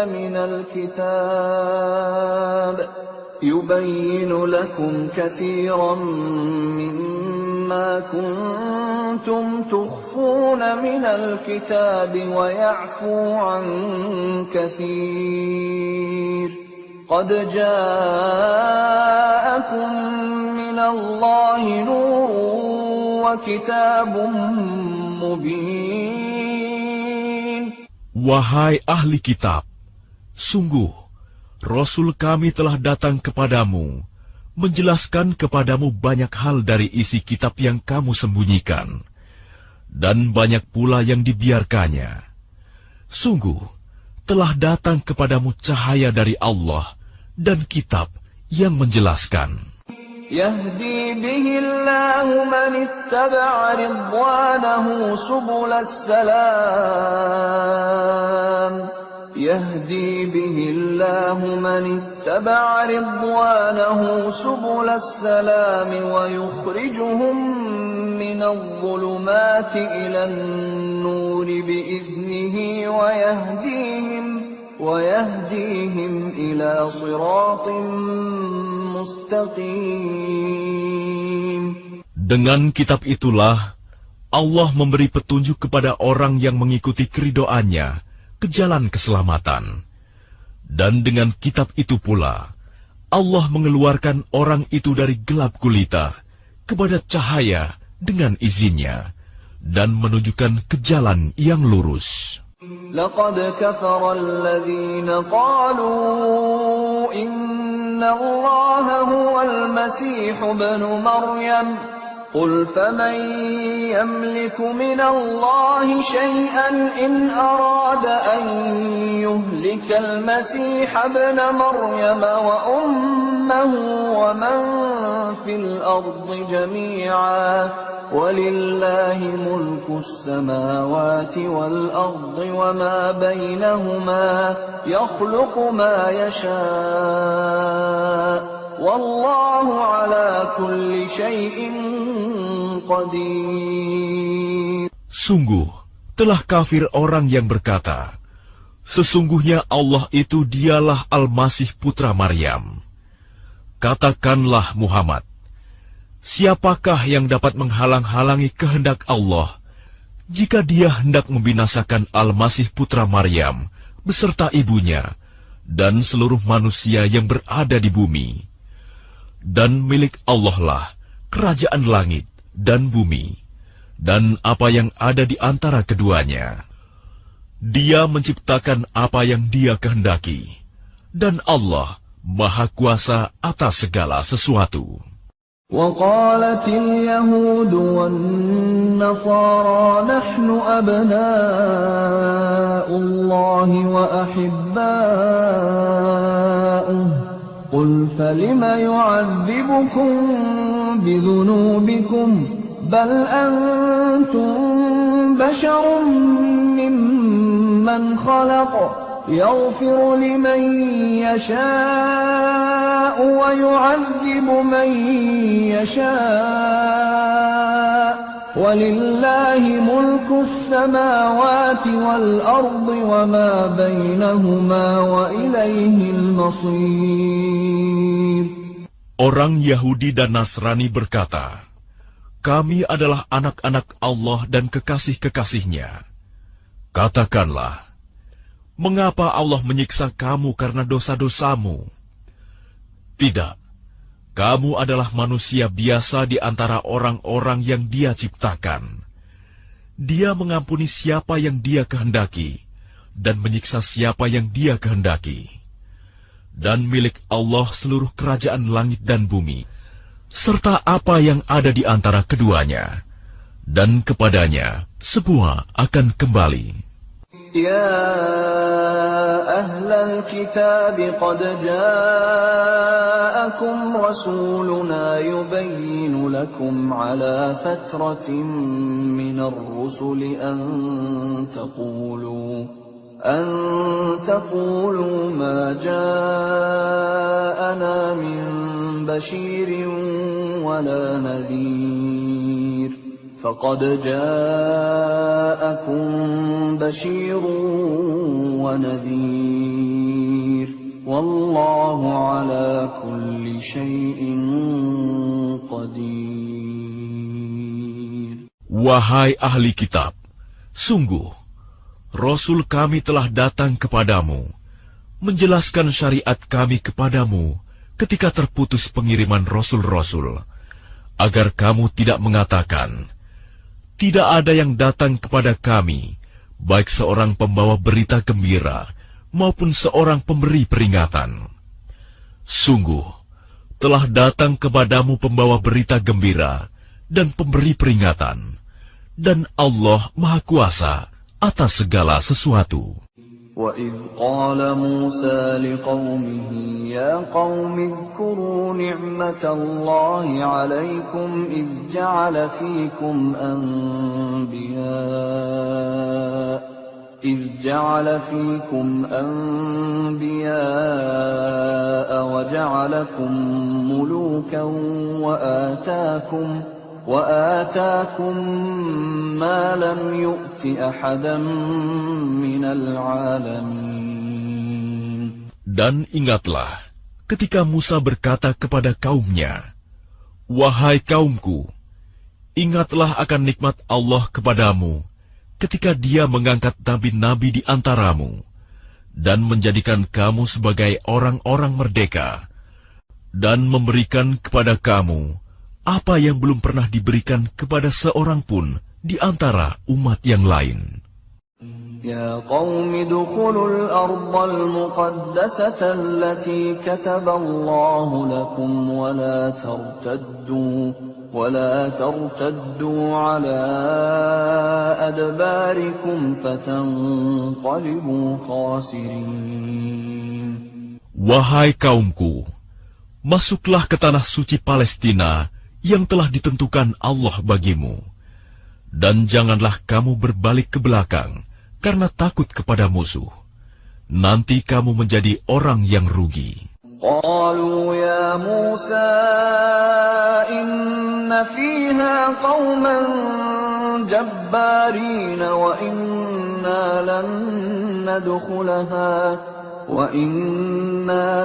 من الكتاب ويعفو عن كثير قد جاءكم من الله نور وكتاب مبين. Wahai ahli kitab, sungguh Rasul kami telah datang kepadamu, menjelaskan kepadamu banyak hal dari isi kitab yang kamu sembunyikan, dan banyak pula yang dibiarkannya. Sungguh, telah datang kepadamu cahaya dari Allah dan kitab yang menjelaskan. يهدي به الله من اتبع رضوانه سبل السلام يهدي به الله من اتبع رضوانه سبل السلام ويخرجهم من الظلمات إلى النور بإذنه ويهديهم إلى صراط مستقيم. Dengan kitab itulah Allah memberi petunjuk kepada orang yang mengikuti keridhoannya ke jalan keselamatan. Dan dengan kitab itu pula, Allah mengeluarkan orang itu dari gelap gulita kepada cahaya dengan izinnya, dan menunjukkan ke jalan yang lurus. لقد كفر الذين قالوا إن الله هو المسيح ابن مريم قل فمن يملك من الله شيئا إن أراد أن يهلك المسيح ابن مريم وأمه ومن في الأرض جميعا ولله ملك السماوات والأرض وما بينهما يخلق ما يشاء wallahu ala kulli syai'in qadir. Sungguh telah kafir orang yang berkata, sesungguhnya Allah itu dialah Al-Masih putra Maryam. Katakanlah Muhammad, siapakah yang dapat menghalang-halangi kehendak Allah jika dia hendak membinasakan Al-Masih putra Maryam beserta ibunya dan seluruh manusia yang berada di bumi? Dan milik Allah lah kerajaan langit dan bumi, dan apa yang ada di antara keduanya. Dia menciptakan apa yang Dia kehendaki, dan Allah Maha Kuasa atas segala sesuatu. وقالت اليهود والنصارى نحن أبناء الله وأحباؤه قل فلم يعذبكم بذنوبكم بل أنتم بشر ممن خلق يغفر لمن يشاء ويعذب من يشاء ولله ملك السماوات والأرض وما بينهما وإليه المصير. Orang Yahudi dan Nasrani berkata, kami adalah anak-anak Allah dan kekasih-kekasihnya. Katakanlah, mengapa Allah menyiksa kamu karena dosa-dosamu? Tidak, kamu adalah manusia biasa di antara orang-orang yang Dia ciptakan. Dia mengampuni siapa yang Dia kehendaki, dan menyiksa siapa yang Dia kehendaki. Dan milik Allah seluruh kerajaan langit dan bumi, serta apa yang ada di antara keduanya, dan kepadanya semua akan kembali. يا أهل الكتاب قد جاءكم رسولنا يبين لكم على فترة من الرسل أن تقولوا ما جاءنا من بشير ولا نذير فقد جاءكم بشير ونذير والله على كل شيء قدير. Wahai ahli kitab, sungguh Rasul kami telah datang kepadamu, menjelaskan syariat kami kepadamu ketika terputus pengiriman Rasul-Rasul, agar kamu tidak mengatakan, tidak ada yang datang kepada kami, baik seorang pembawa berita gembira maupun seorang pemberi peringatan. Sungguh, telah datang kepadamu pembawa berita gembira dan pemberi peringatan, dan Allah Maha Kuasa atas segala sesuatu. وَإِذْ قَالَ مُوسَى لِقَوْمِهِ يَا قَوْمِ اذْكُرُوا نِعْمَةَ اللَّهِ عَلَيْكُمْ إِذْ جَعَلَ فِيكُمْ أَنْبِيَاءَ وَجَعَلَكُمْ مُلُوكًا وآتاكم ما لم يؤت أحدا من العالمين. Dan ingatlah ketika Musa berkata kepada kaumnya, wahai kaumku, ingatlah akan nikmat Allah kepadamu ketika Dia mengangkat nabi-nabi di antaramu dan menjadikan kamu sebagai orang-orang merdeka dan memberikan kepada kamu apa yang belum pernah diberikan kepada seorang pun di antara umat yang lain. Ya qaumi dukhulul ardal muqaddasata allati kataballahu lakum wa la tartaddu ala adbarikum fatanqalibu khasirin. Wahai kaumku, masuklah ke tanah suci Palestina yang telah ditentukan Allah bagimu, dan janganlah kamu berbalik ke belakang karena takut kepada musuh. Nanti kamu menjadi orang yang rugi. قالوا يا موسى إن فيها قوما جبارين وإنا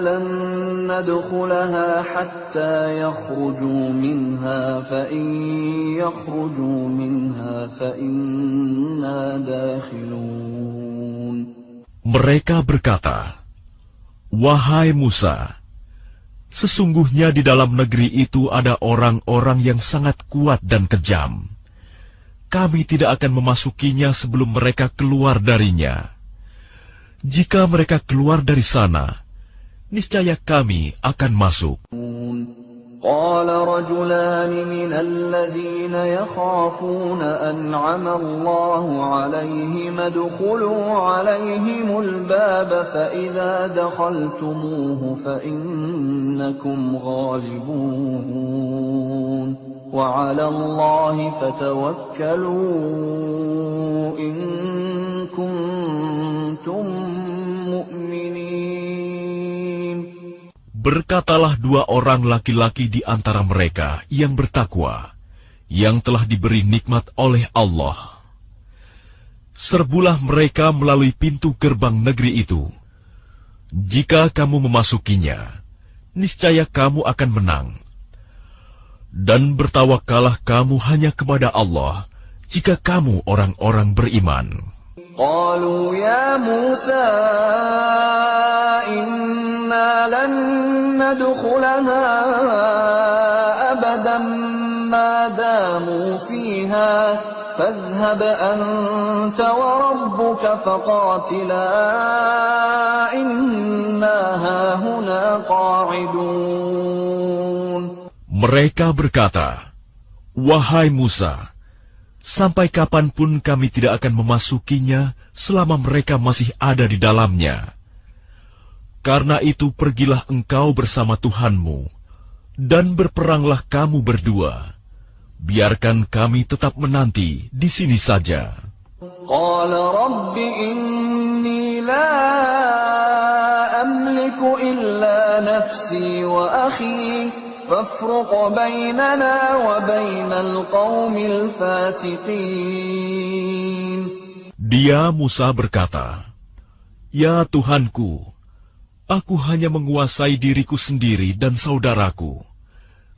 لن ندخلها حتى يخرجوا منها فإن يخرجوا منها فإنا داخلون. Mereka berkata, "Wahai Musa, sesungguhnya di dalam negeri itu ada orang-orang yang sangat kuat dan kejam. Kami tidak akan memasukinya sebelum mereka keluar darinya. Jika mereka keluar dari sana, niscaya kami akan masuk." قال رجلان من الذين يخافون أنعم الله عليهم ادخلوا عليهم الباب فإذا دخلتموه فإنكم غالبون وعلى الله فتوكلوا إن كنتم مؤمنين. Berkatalah dua orang laki-laki di antara mereka yang bertakwa, yang telah diberi nikmat oleh Allah. Serbulah mereka melalui pintu gerbang negeri itu. Jika kamu memasukinya, niscaya kamu akan menang. Dan bertawakallah kamu hanya kepada Allah, jika kamu orang-orang beriman. قالوا يا موسى إنا لن ندخلها أبدا ما داموا فيها فاذهب أنت وربك فقاتلا إنا هاهنا قاعدون. Mereka berkata, "Wahai Musa, sampai kapanpun kami tidak akan memasukinya selama mereka masih ada di dalamnya. Karena itu pergilah engkau bersama Tuhanmu, dan berperanglah kamu berdua. Biarkan kami tetap menanti di sini saja." قال رب إني لا أملك إلا نفسي وأخي فافرق بيننا وبين القوم الفاسقين. Dia Musa berkata, "Ya Tuhanku, aku hanya menguasai diriku sendiri dan saudaraku.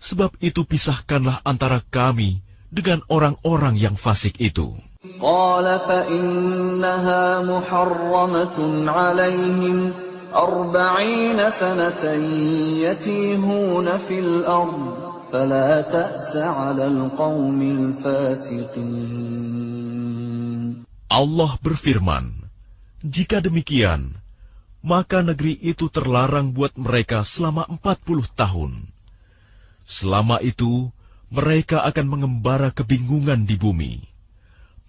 Sebab itu pisahkanlah antara kami dengan orang-orang yang fasik itu." قال فإنها محرمة عليهم 40 سنة يتيهون في الأرض فلا تأس على القوم الفاسقين. Allah berfirman, "Jika demikian, maka negeri itu terlarang buat mereka selama 40 tahun. Selama itu, mereka akan mengembara kebingungan di bumi.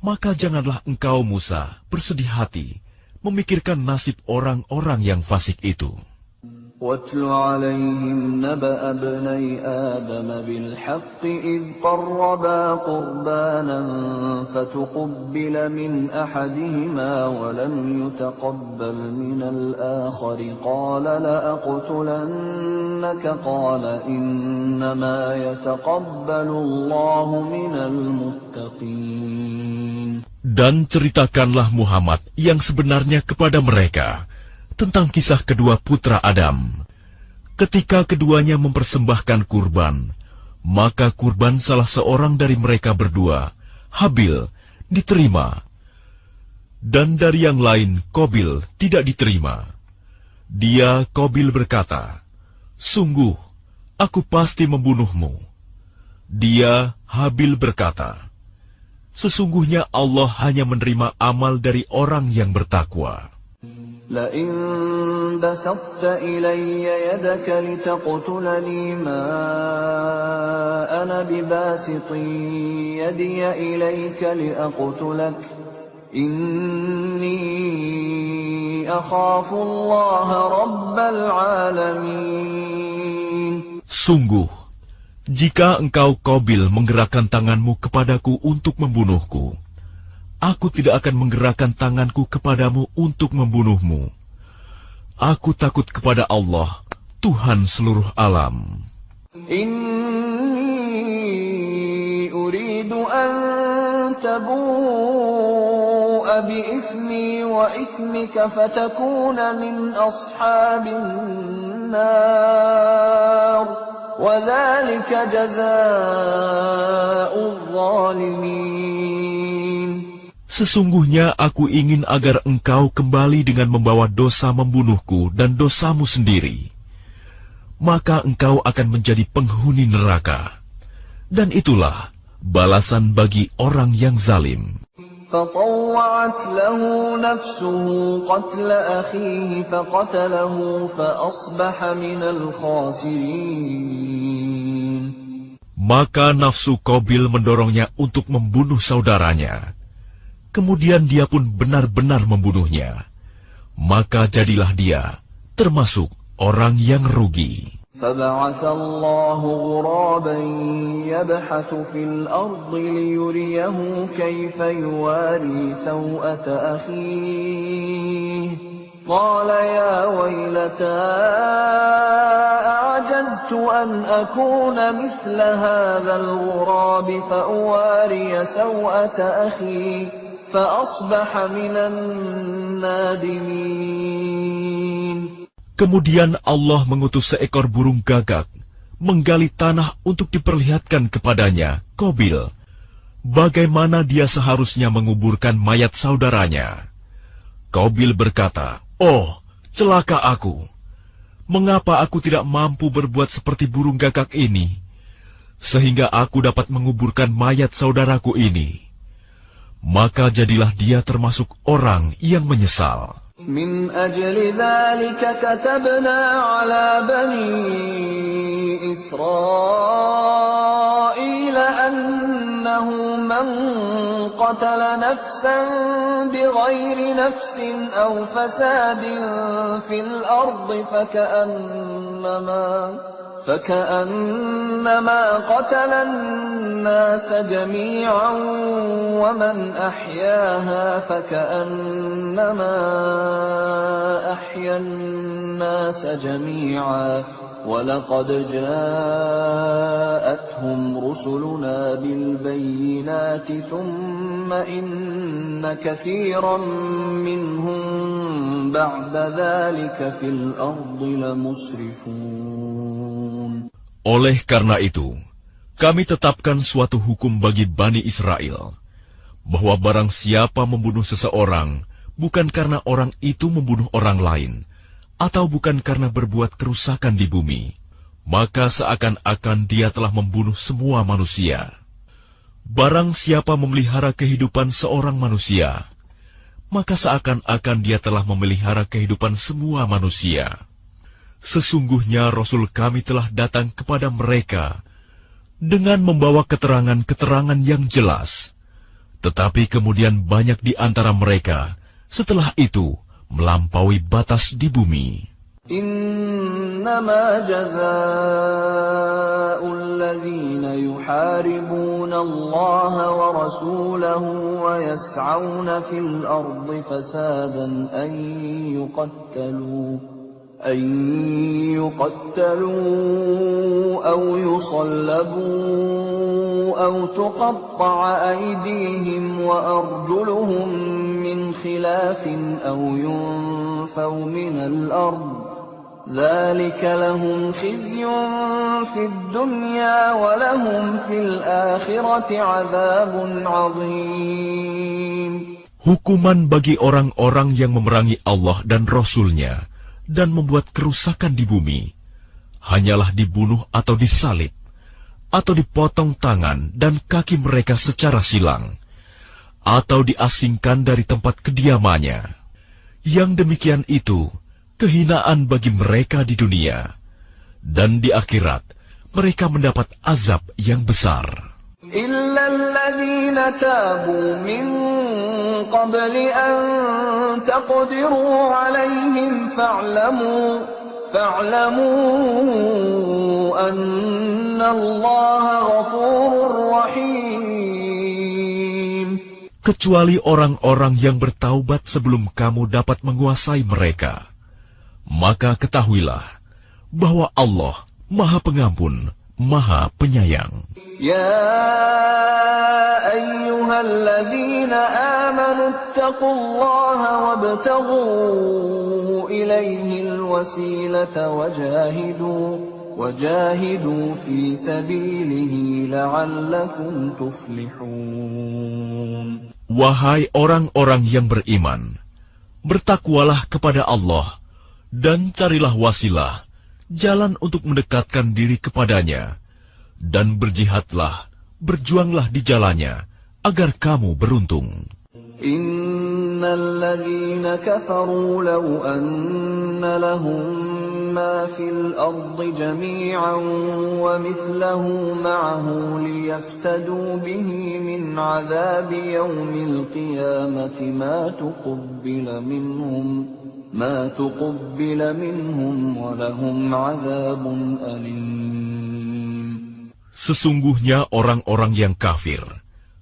Maka janganlah engkau, Musa, bersedih hati memikirkan nasib orang-orang yang fasik itu." وَاتْلُ عَلَيْهِمْ نَبَأَ ابْنَيْ آدَمَ بِالْحَقِّ إِذْ قَرَّبَا قُرْبَانًا فَتُقُبِّلَ مِنْ أَحَدِهِمَا وَلَمْ يُتَقَبَّلْ مِنَ الْآخَرِ قَالَ لَأَقْتُلَنَّكَ قَالَ إِنَّمَا يَتَقَبَّلُ اللَّهُ مِنَ الْمُتَّقِينَ. Dan ceritakanlah Muhammad yang sebenarnya kepada mereka tentang kisah kedua putra Adam. Ketika keduanya mempersembahkan kurban, maka kurban salah seorang dari mereka berdua, Habil, diterima. Dan dari yang lain, Qabil, tidak diterima. Dia, Qabil, berkata, "Sungguh, aku pasti membunuhmu." Dia, Habil, berkata, "Sesungguhnya Allah hanya menerima amal dari orang yang bertakwa." لئن بسطت إلي يدك لتقتلني ما أنا بباسط يدي إليك لأقتلك إني أخاف الله رب العالمين. Sungguh, jika engkau Qabil menggerakkan tanganmu kepadaku untuk membunuhku, aku tidak akan menggerakkan tanganku kepadamu untuk membunuhmu. Aku takut kepada Allah, Tuhan seluruh alam. Inni uridu an tabu'a bi ithmi wa ithmika fatakuna min ashabin nar wa dhalika jazaa'uz zalimin. Sesungguhnya aku ingin agar engkau kembali dengan membawa dosa membunuhku dan dosamu sendiri. Maka engkau akan menjadi penghuni neraka. Dan itulah balasan bagi orang yang zalim. فطوعت له نفسه قتل أخيه فقتله فأصبح من الخاسرين. Maka nafsu Qabil mendorongnya untuk membunuh saudaranya. Kemudian dia pun benar-benar membunuhnya. Maka jadilah dia termasuk orang yang rugi. فبعث الله غرابا يبحث في الأرض ليريه كيف يواري سوءة أخيه قال يا ويلتى أعجزت أن أكون مثل هذا الغراب فأواري سوءة أخي فأصبح من النادمين. Kemudian Allah mengutus seekor burung gagak, menggali tanah untuk diperlihatkan kepadanya, Qabil, bagaimana dia seharusnya menguburkan mayat saudaranya. Qabil berkata, "Oh, celaka aku! Mengapa aku tidak mampu berbuat seperti burung gagak ini, sehingga aku dapat menguburkan mayat saudaraku ini?" Maka jadilah dia termasuk orang yang menyesal. من أجل ذلك كتبنا على بني إسرائيل أنه من قتل نفسا بغير نفس أو فساد في الأرض فكأنما قتل الناس جميعا ومن أحياها فكأنما أحيا الناس جميعا ولقد جاءتهم رسلنا بالبينات ثم إن كثيرا منهم بعد ذلك في الأرض لمسرفون. Oleh karena itu, kami tetapkan suatu hukum bagi Bani Israel, bahwa barang siapa membunuh seseorang, bukan karena orang itu membunuh orang lain, atau bukan karena berbuat kerusakan di bumi, maka seakan-akan dia telah membunuh semua manusia. Barang siapa memelihara kehidupan seorang manusia, maka seakan-akan dia telah memelihara kehidupan semua manusia. Sesungguhnya Rasul kami telah datang kepada mereka dengan membawa keterangan-keterangan yang jelas. Tetapi kemudian banyak di antara mereka setelah itu melampaui batas di bumi. Innama jazaa'ul ladzina yuharibuna Allah wa rasulahu wa yas'auna fil ardi fasadan an يقتلوا أو يصلبوا أو تقطع أيديهم وأرجلهم من خلاف أو ينفوا من الأرض ذلك لهم خزي في الدنيا ولهم في الآخرة عذاب عظيم. Hukuman bagi orang-orang yang memerangi Allah dan Rasul-Nya dan membuat kerusakan di bumi, hanyalah dibunuh atau disalib, atau dipotong tangan dan kaki mereka secara silang, atau diasingkan dari tempat kediamannya. Yang demikian itu kehinaan bagi mereka di dunia, dan di akhirat mereka mendapat azab yang besar. إلا الذين تابوا من قبل أن تقدروا عليهم فاعلموا أن الله غفور رحيم. Kecuali orang-orang yang bertaubat sebelum kamu dapat menguasai mereka, maka ketahuilah bahwa Allah Maha Pengampun, Maha Penyayang. Ya ayyuhalladzina amanu ittaqullaha wabtaghu ilaihil wasilata wajahidu fi sabilihi la'allakum tuflihun. Wahai orang-orang yang beriman, bertakwalah kepada Allah dan carilah wasilah, jalan untuk mendekatkan diri kepadanya, dan berjihadlah, berjuanglah di jalannya, agar kamu beruntung. Innal ladzina kafaru law anna lahum ma fil ardi jami'an wa mithluhu ma'ahu liyaftadu bihi min 'adzabi yaumil qiyamati ma tuqabbala minhum wa lahum 'adzabun alim. Sesungguhnya orang-orang yang kafir,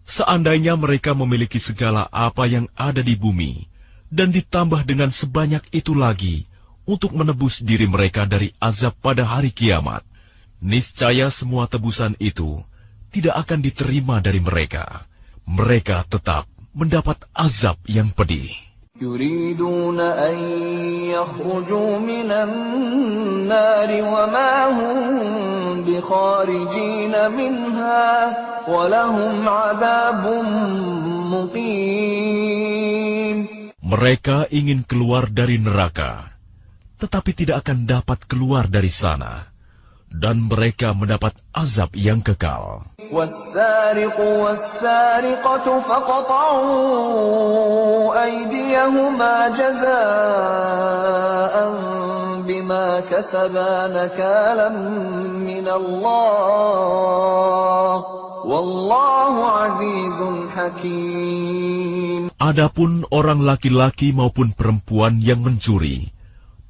seandainya mereka memiliki segala apa yang ada di bumi, dan ditambah dengan sebanyak itu lagi, untuk menebus diri mereka dari azab pada hari kiamat, niscaya semua tebusan itu tidak akan diterima dari mereka. Mereka tetap mendapat azab yang pedih. Yuriduna an yakhruju minan nari wa ma hum bikharijina minha wa lahum 'adzabun muqim. Mereka ingin keluar dari neraka, tetapi tidak akan dapat keluar dari sana, dan mereka mendapat azab yang kekal. وَالسَّارِقُ وَالسَّارِقَةُ فَقَطَعُوا أَيْدِيَهُمَا جَزَاءً بِمَا كَسَبَا نَكَالًا مِنَ اللَّهِ وَاللَّهُ عَزِيزٌ حَكِيمٌ. Adapun orang laki-laki maupun perempuan yang mencuri,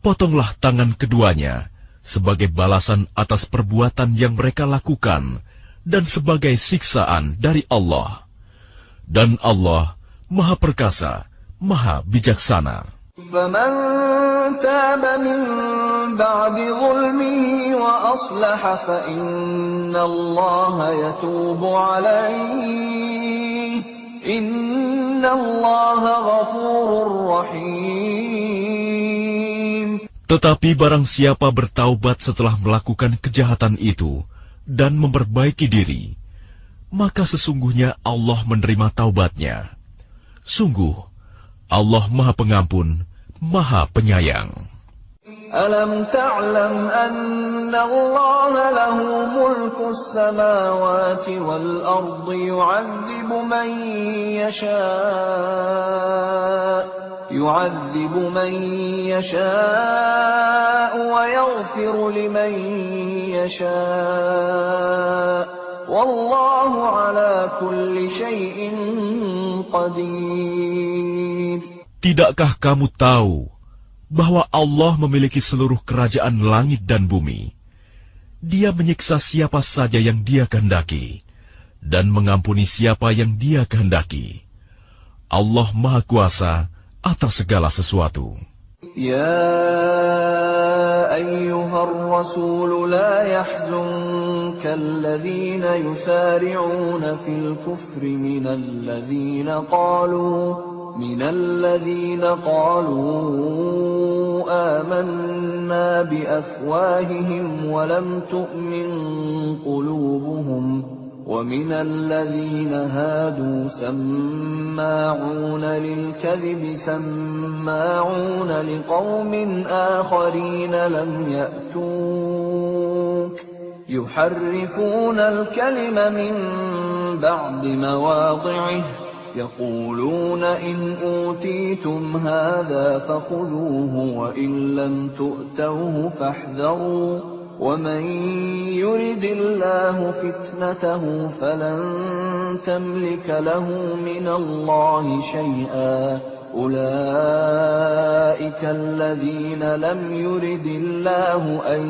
potonglah tangan keduanya sebagai balasan atas perbuatan yang mereka lakukan dan sebagai siksaan dari Allah. Dan Allah Maha Perkasa, Maha Bijaksana. فَمَنْ تَابَ مِنْ بَعْدِ ظُلْمِهِ وَأَصْلَحَ فَإِنَّ اللَّهَ يَتُوبُ عَلَيْهِ إِنَّ اللَّهَ غَفُورٌ رَحِيمٌ. Tetapi barang siapa bertaubat setelah melakukan kejahatan itu dan memperbaiki diri, maka sesungguhnya Allah menerima taubatnya. Sungguh, Allah Maha Pengampun, Maha Penyayang. Alam ta'lam anna Allah lahu mulku as-samawati wal ardi yu'adzibu man yasha' wa yaghfiru liman yasha'. Wallahu ala kulli syai'in qadir. Tidakkah kamu tahu bahwa Allah memiliki seluruh kerajaan langit dan bumi? Dia menyiksa siapa saja yang Dia kehendaki, dan mengampuni siapa yang Dia kehendaki. Allah Maha Kuasa atas segala sesuatu. Ya ayyuhar rasul la yahzunka alladhina yusari'una fil kufri minal ladhina qalu amanna bi afwahihim wa lam tu'min qulubuhum وَمِنَ الَّذِينَ هَادُوا سَمَّاعُونَ لِلْكَذِبِ سَمَّاعُونَ لِقَوْمٍ آخَرِينَ لَمْ يَأْتُوكَ يُحَرِّفُونَ الْكَلِمَ مِنْ بَعْدِ مَوَاضِعِهِ يَقُولُونَ إِنْ أُوتِيتُمْ هَذَا فَخُذُوهُ وَإِنْ لَمْ تُؤْتَوْهُ فَاحْذَرُوا وَمَنْ يُرِدِ اللَّهُ فِتْنَتَهُ فَلَنْ تَمْلِكَ لَهُ مِنَ اللَّهِ شَيْئًا أُولَئِكَ الَّذِينَ لَمْ يُرِدِ اللَّهُ أَنْ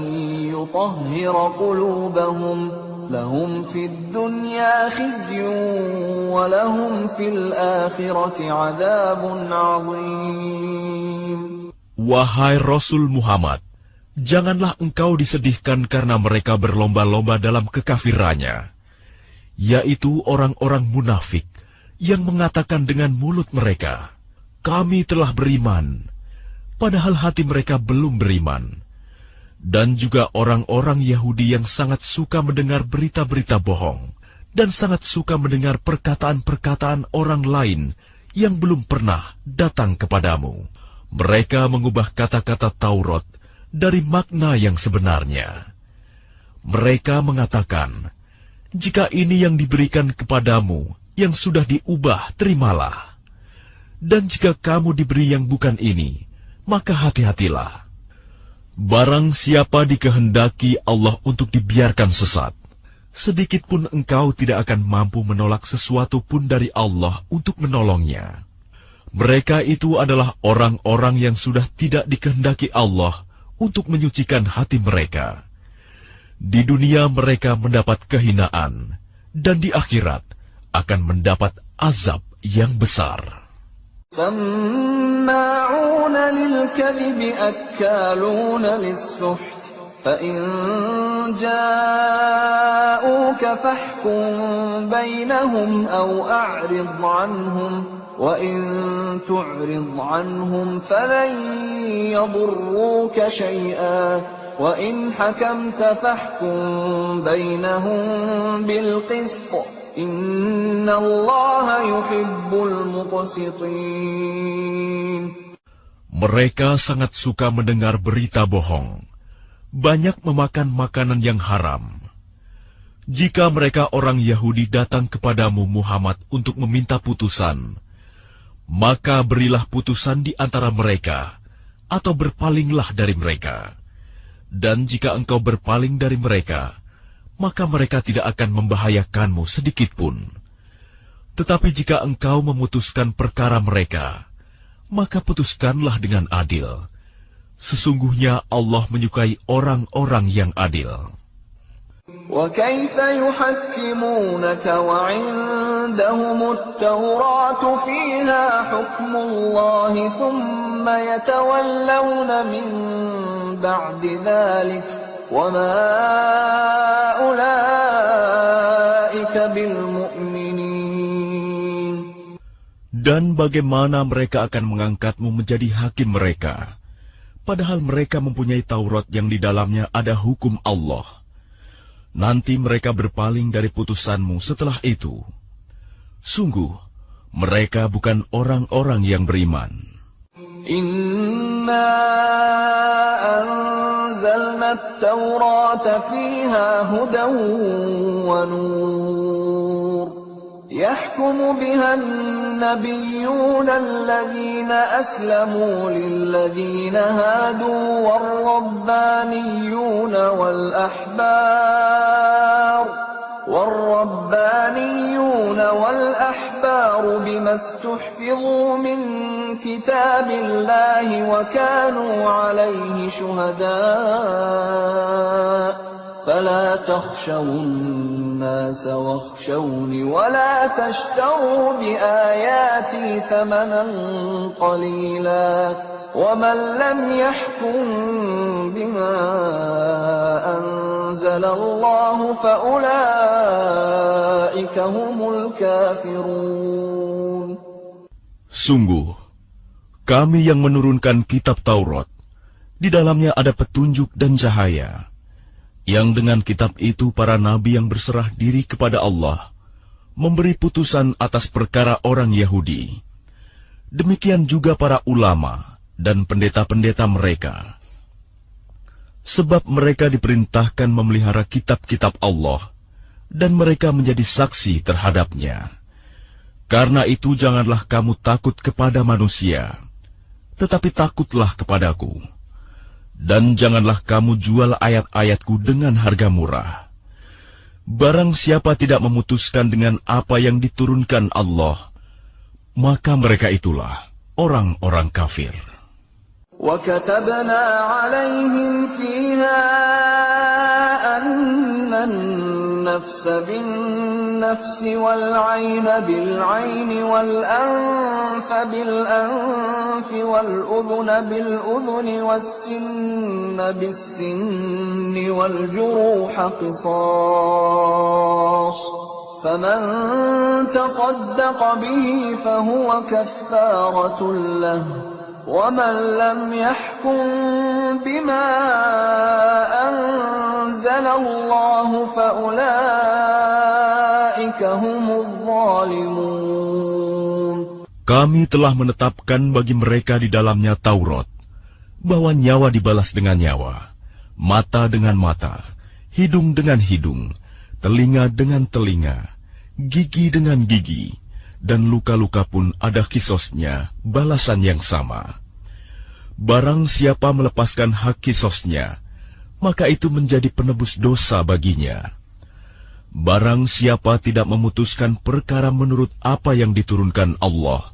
يُطَهِّرَ قُلُوبَهُمْ لَهُمْ فِي الدُّنْيَا خِزْيٌ وَلَهُمْ فِي الْآخِرَةِ عَذَابٌ عَظِيمٌ. Wahai Rasul Muhammad, Janganlah engkau disedihkan karena mereka berlomba-lomba dalam kekafirannya, yaitu orang-orang munafik yang mengatakan dengan mulut mereka, "Kami telah beriman," padahal hati mereka belum beriman. Dan juga orang-orang Yahudi yang sangat suka mendengar berita-berita bohong dan sangat suka mendengar perkataan-perkataan orang lain yang belum pernah datang kepadamu. Mereka mengubah kata-kata Taurat dari makna yang sebenarnya. Mereka mengatakan, "Jika ini yang diberikan kepadamu, yang sudah diubah, terimalah. Dan jika kamu diberi yang bukan ini, maka hati-hatilah. Barang siapa dikehendaki Allah untuk dibiarkan sesat, sedikit pun engkau tidak akan mampu menolak sesuatu pun dari Allah untuk menolongnya." Mereka itu adalah orang-orang yang sudah tidak dikehendaki Allah untuk menyucikan hati mereka. Di dunia mereka mendapat kehinaan, dan di akhirat akan mendapat azab yang besar. سماعون للكذب أكالون للسحت فإن جاءوك فاحكم بينهم أو أعرض عنهم وإن تعرض عنهم فلن يضروك شيئا وإن حكمت فاحكم بينهم بالقسط إن الله يحب المقسطين. Mereka sangat suka mendengar berita bohong, banyak memakan makanan yang haram. Jika mereka orang Yahudi datang kepadamu Muhammad untuk meminta putusan, maka berilah putusan di antara mereka, atau berpalinglah dari mereka. Dan jika engkau berpaling dari mereka, maka mereka tidak akan membahayakanmu sedikitpun. Tetapi jika engkau memutuskan perkara mereka, maka putuskanlah dengan adil. Sesungguhnya Allah menyukai orang-orang yang adil. وَكَيْفَ يُحَكِّمُونَكَ وَعِندَهُمُ التَّوْرَاةُ فِيهَا حُكْمُ اللَّهِ ثُمَّ يَتَوَلَّوْنَ مِن بَعْدِ ذَلِكَ وَمَا أُولَئِكَ بِالْمُؤْمِنِينَ. Dan bagaimana mereka akan mengangkatmu menjadi hakim mereka, padahal mereka mempunyai Taurat yang di dalamnya ada hukum Allah. Nanti mereka berpaling dari putusanmu setelah itu. Sungguh, mereka bukan orang-orang yang beriman. Inna anzalna at-taurata fiha hudan wa nur. يحكم بها النبيون الذين أسلموا للذين هادوا والربانيون والأحبار بما استحفظوا من كتاب الله وكانوا عليه شهداء فلا تخشوا الناس واخشوني ولا تشتروا بآياتي ثمنا قليلا ومن لم يحكم بما أنزل الله فأولئك هم الكافرون. Sungguh, kami yang menurunkan kitab Taurat, di dalamnya ada petunjuk dan cahaya, yang dengan kitab itu para nabi yang berserah diri kepada Allah memberi putusan atas perkara orang Yahudi. Demikian juga para ulama dan pendeta-pendeta mereka. Sebab mereka diperintahkan memelihara kitab-kitab Allah, dan mereka menjadi saksi terhadapnya. Karena itu janganlah kamu takut kepada manusia, tetapi takutlah kepadaku. Dan janganlah kamu jual ayat-ayatku dengan harga murah. Barang siapa tidak memutuskan dengan apa yang diturunkan Allah, maka mereka itulah orang-orang kafir. وَكَتَبْنَا عَلَيْهِمْ فِيهَا أَنَّ النَّفْسَ بِالنَّفْسِ بالنفس والعين بالعين والأنف بالأنف والأذن بالأذن والسن بالسن والجروح قصاص فمن تصدق به فهو كفارة له ومن لم يحكم بما أنزل الله فأولئك هم الظالمون. Kami telah menetapkan bagi mereka di dalamnya Taurat, bahwa nyawa dibalas dengan nyawa, mata dengan mata, hidung dengan hidung, telinga dengan telinga, gigi dengan gigi, dan luka-luka pun ada qisosnya, balasan yang sama. Barang siapa melepaskan hak qisosnya, maka itu menjadi penebus dosa baginya. Barang siapa tidak memutuskan perkara menurut apa yang diturunkan Allah,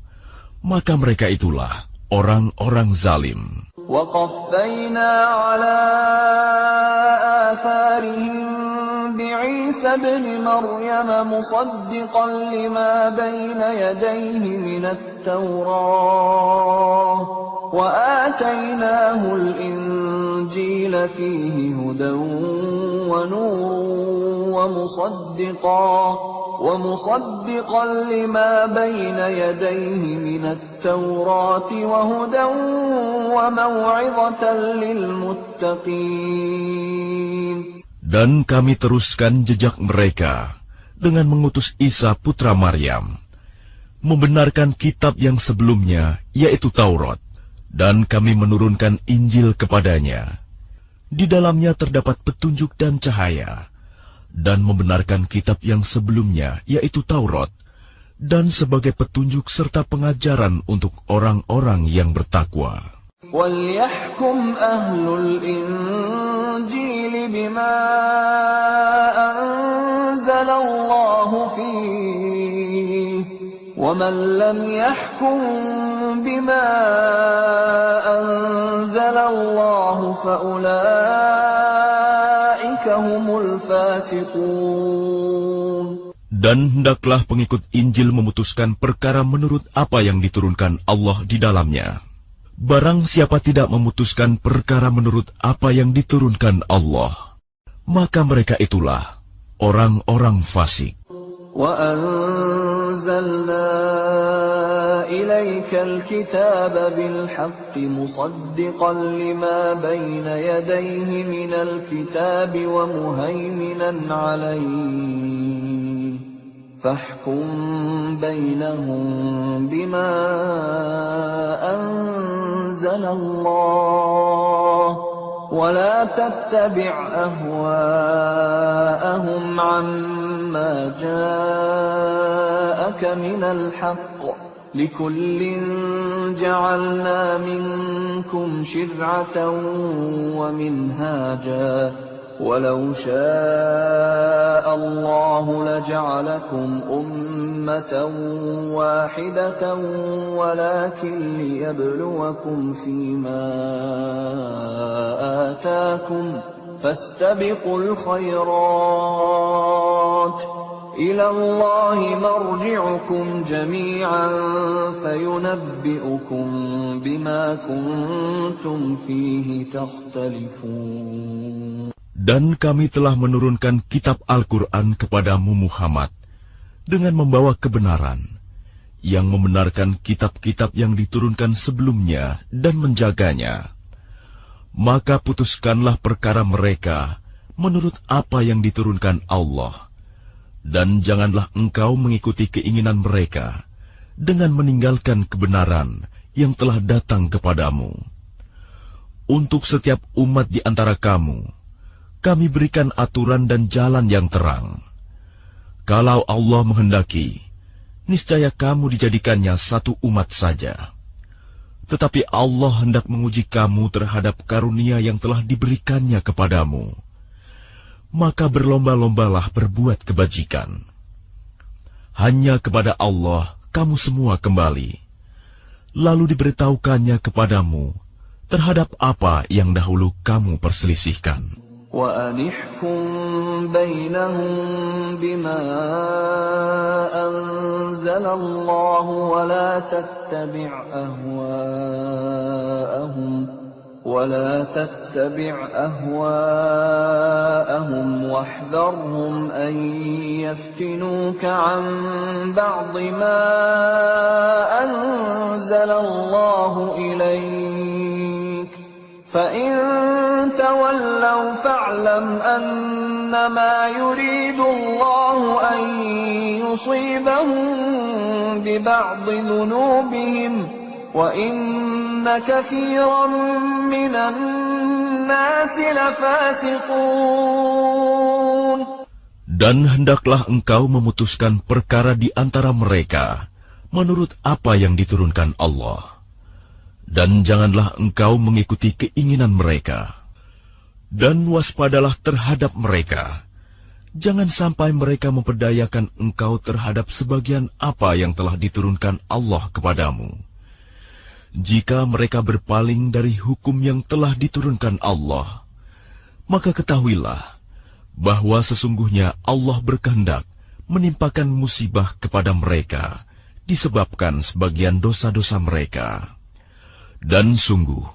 maka mereka itulah orang-orang zalim. وَقَفَّيْنَا عَلَى آثَارِهِمْ بِعِيسَى ابْنِ مَرْيَمَ مُصَدِّقًا لِمَا بَيْنَ يَدَيْهِ مِنَ التَّوْرَاةِ وَآتَيْنَاهُ الْإِنْجِيلَ فِيهِ هُدًى وَنُورٌ ومصدقا لما بين يديه من التوراة وهدى وموعظة للمتقين. Dan kami teruskan jejak mereka dengan mengutus Isa putra Maryam, membenarkan kitab yang sebelumnya, yaitu Taurat, dan kami menurunkan Injil kepadanya. Di dalamnya terdapat petunjuk dan cahaya, dan membenarkan kitab yang sebelumnya, yaitu Taurat, dan sebagai petunjuk serta pengajaran untuk orang-orang yang bertakwa. وَلْيَحْكُمْ أَهْلُ الْإِنْجِيلِ بِمَا أَنْزَلَ اللَّهُ فِيهِ وَمَنْ لَمْ يَحْكُمْ بِمَا أَنْزَلَ اللَّهُ فَأُولَئِكَ هُمُ الْفَاسِقُونَ. Dan hendaklah pengikut Injil memutuskan perkara menurut apa yang diturunkan Allah di dalamnya. Barang siapa tidak memutuskan perkara menurut apa yang diturunkan Allah, maka mereka itulah orang-orang fasik. وَأَنزَلْنَا إِلَيْكَ الْكِتَابَ بِالْحَقِّ مُصَدِّقًا لِمَا بَيْنَ يَدَيْهِ مِنَ الْكِتَابِ وَمُهَيْمِنًا عَلَيْهِ فَاحْكُم بَيْنَهُم بِمَا أَنزَلَ اللَّهُ وَلَا تَتَّبِعْ أَهْوَاءَهُمْ عَمَّا جَاءَكَ مِنَ الْحَقِّ لِكُلٍّ جَعَلْنَا مِنكُمْ شِرْعَةً وَمِنْهَاجًا وَلَوْ شَاءَ اللَّهُ لَجَعَلَكُمْ أُمَّةً وَاحِدَةً وَلَكِنْ لِيَبْلُوَكُمْ فِيمَا آتَاكُمْ فَاسْتَبِقُوا الْخَيْرَاتِ إِلَى اللَّهِ مَرْجِعُكُمْ جَمِيعًا فَيُنَبِّئُكُم بِمَا كُنتُمْ فِيهِ تَخْتَلِفُونَ. Dan kami telah menurunkan kitab Al-Quran kepadamu Muhammad dengan membawa kebenaran, yang membenarkan kitab-kitab yang diturunkan sebelumnya dan menjaganya. Maka putuskanlah perkara mereka menurut apa yang diturunkan Allah, dan janganlah engkau mengikuti keinginan mereka dengan meninggalkan kebenaran yang telah datang kepadamu. Untuk setiap umat di antara kamu, kami berikan aturan dan jalan yang terang. Kalau Allah menghendaki, niscaya kamu dijadikannya satu umat saja. Tetapi Allah hendak menguji kamu terhadap karunia yang telah diberikannya kepadamu. Maka berlomba-lombalah berbuat kebajikan. Hanya kepada Allah kamu semua kembali. Lalu diberitahukannya kepadamu terhadap apa yang dahulu kamu perselisihkan. وأنحكم بينهم بما أنزل الله ولا تتبع أهواءهم واحذرهم أن يفتنوك عن بعض ما أنزل الله إليك فإن تولوا فاعلم أنما يريد الله أن يصيبهم ببعض ذنوبهم وَإِنَّ كَثِيرًا مِنَ النَّاسِ لَفَاسِقُونَ. Dan hendaklah engkau memutuskan perkara di antara mereka menurut apa yang diturunkan Allah. Dan janganlah engkau mengikuti keinginan mereka. Dan waspadalah terhadap mereka. Jangan sampai mereka memperdayakan engkau terhadap sebagian apa yang telah diturunkan Allah kepadamu. Jika mereka berpaling dari hukum yang telah diturunkan Allah, maka ketahuilah bahwa sesungguhnya Allah berkehendak menimpakan musibah kepada mereka disebabkan sebagian dosa-dosa mereka. Dan sungguh,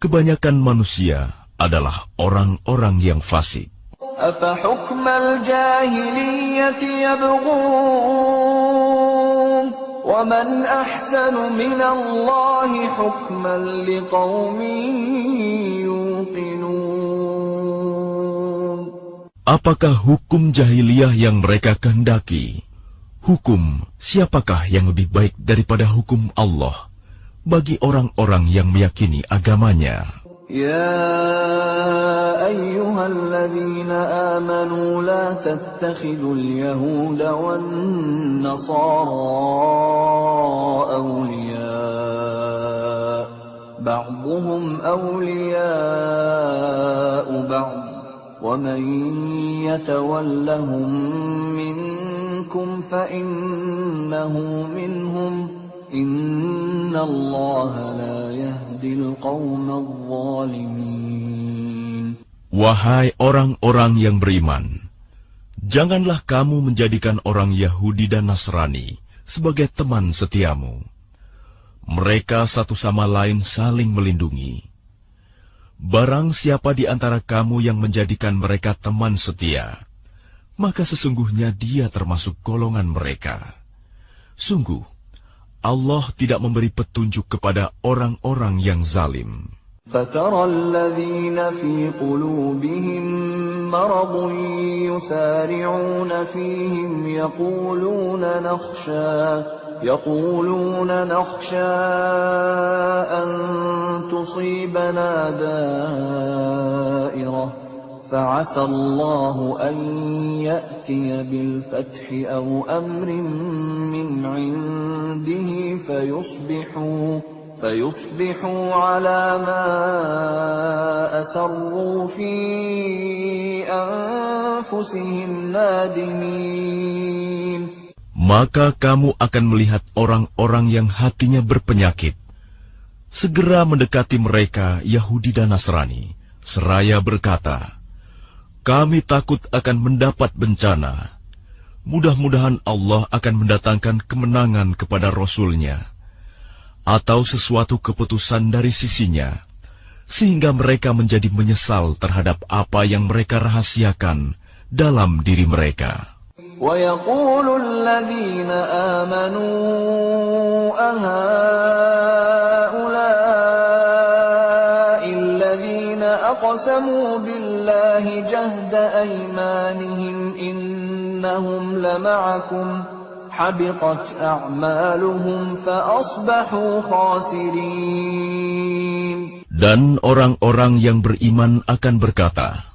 kebanyakan manusia adalah orang-orang yang fasik. أَفَحُكْمَ الْجَاهِلِيَّةِ يَبْغُونَ وَمَنْ أَحْسَنُ مِنَ اللَّهِ حُكْمًا لِقَوْمٍ يُوقِنُونَ. Apakah hukum jahiliyah yang mereka kehendaki? Hukum siapakah yang lebih baik daripada hukum Allah bagi orang-orang yang meyakini agamanya? يا أيها الذين آمنوا لا تتخذوا اليهود والنصارى أولياء بعضهم أولياء بعض ومن يتولهم منكم فإنه منهم إن الله لا يهدي القوم الظالمين. Wahai orang-orang yang beriman, janganlah kamu menjadikan orang Yahudi dan Nasrani sebagai teman setiamu. Mereka satu sama lain saling melindungi. Barang siapa di antara kamu yang menjadikan mereka teman setia, maka sesungguhnya dia termasuk golongan mereka. Sungguh, Allah tidak memberi petunjuk kepada orang-orang yang zalim. فَتَرَى الَّذِينَ فِي قُلُوبِهِم مَّرَضٌ يُسَارِعُونَ فِيهِمْ يَقُولُونَ نَخْشَىٰ أَن تُصِيبَنَا دَائِرَةٌ فَعَسَى اللَّهُ أَن يَأْتِيَ بِالْفَتْحِ أَوْ أَمْرٍ مِّنْ عِندِهِ فيصبحوا على ما أسروا في أنفسهم نادمين. Maka kamu akan melihat orang-orang yang hatinya berpenyakit segera mendekati mereka Yahudi dan Nasrani, seraya berkata, kami takut akan mendapat bencana. Mudah-mudahan Allah akan mendatangkan kemenangan kepada Rasul-Nya, atau sesuatu keputusan dari sisinya, sehingga mereka menjadi menyesal terhadap apa yang mereka rahasiakan dalam diri mereka. وَيَقُولُ الَّذِينَ آمَنُوا أَهَؤُلَاءِ الَّذِينَ أَقْسَمُوا بِاللَّهِ جَهْدَ أَيْمَانِهِمْ إِنَّهُمْ لَمَعَكُمْ حَبِطَتْ أَعْمَالُهُمْ فَأَصْبَحُوا خَاسِرِينَ. Dan orang-orang yang beriman akan berkata,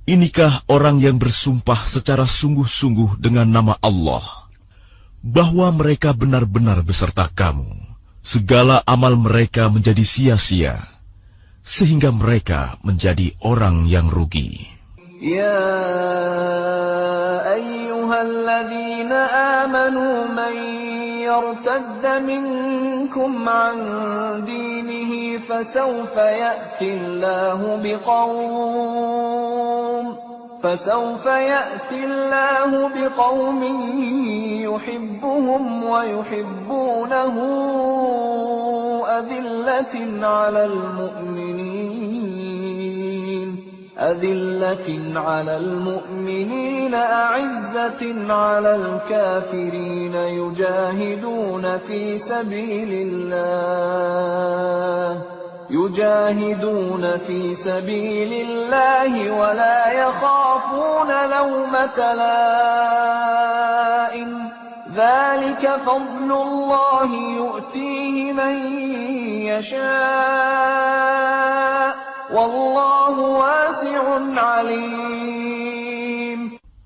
inikah orang yang bersumpah secara sungguh-sungguh dengan nama Allah, bahwa mereka benar-benar beserta kamu. Segala amal mereka menjadi sia-sia, sehingga mereka menjadi orang yang rugi. يا أيها الذين آمنوا من يرتد منكم عن دينه فسوف يأتي الله بقوم يحبهم ويحبونه أذلة على المؤمنين أعزة على الكافرين يجاهدون في سبيل الله ولا يخافون لومة لائم ذلك فضل الله يؤتيه من يشاء والله واسع عليم.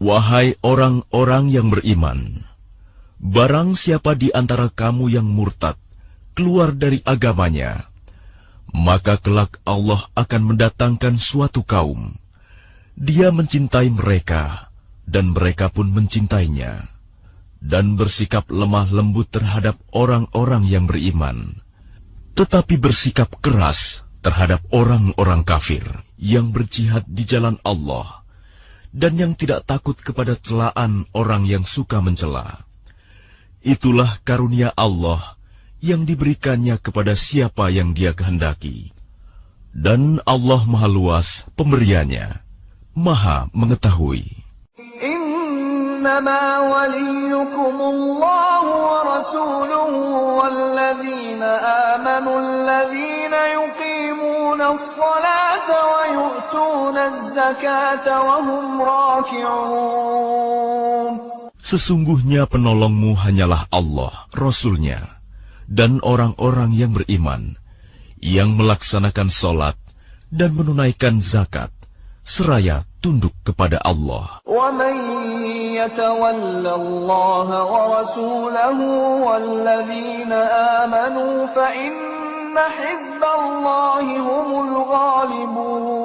Wahai orang-orang yang beriman, barang siapa di antara kamu yang murtad keluar dari agamanya, maka kelak Allah akan mendatangkan suatu kaum. Dia mencintai mereka, dan mereka pun mencintainya, dan bersikap lemah lembut terhadap orang-orang yang beriman, tetapi bersikap keras terhadap orang-orang kafir yang berjihad di jalan Allah, dan yang tidak takut kepada celaan orang yang suka mencela. Itulah karunia Allah yang diberikannya kepada siapa yang Dia kehendaki. Dan Allah Maha Luas pemberiannya, Maha mengetahui. Innama waliyukumullahu wa rasuluhu walladzina amanu alladzina yuqimuna as-salata wa yu'tuna az-zakata wa hum raki'un. Sesungguhnya penolongmu hanyalah Allah, Rasul-Nya, dan orang-orang yang beriman, yang melaksanakan sholat dan menunaikan zakat, seraya tunduk kepada Allah. وَمَن يَتَوَلَّ اللَّهَ وَرَسُولَهُ وَالَّذِينَ آمَنُوا فَإِنَّ حِزْبَ اللَّهِ هُمُ الْغَالِبُونَ.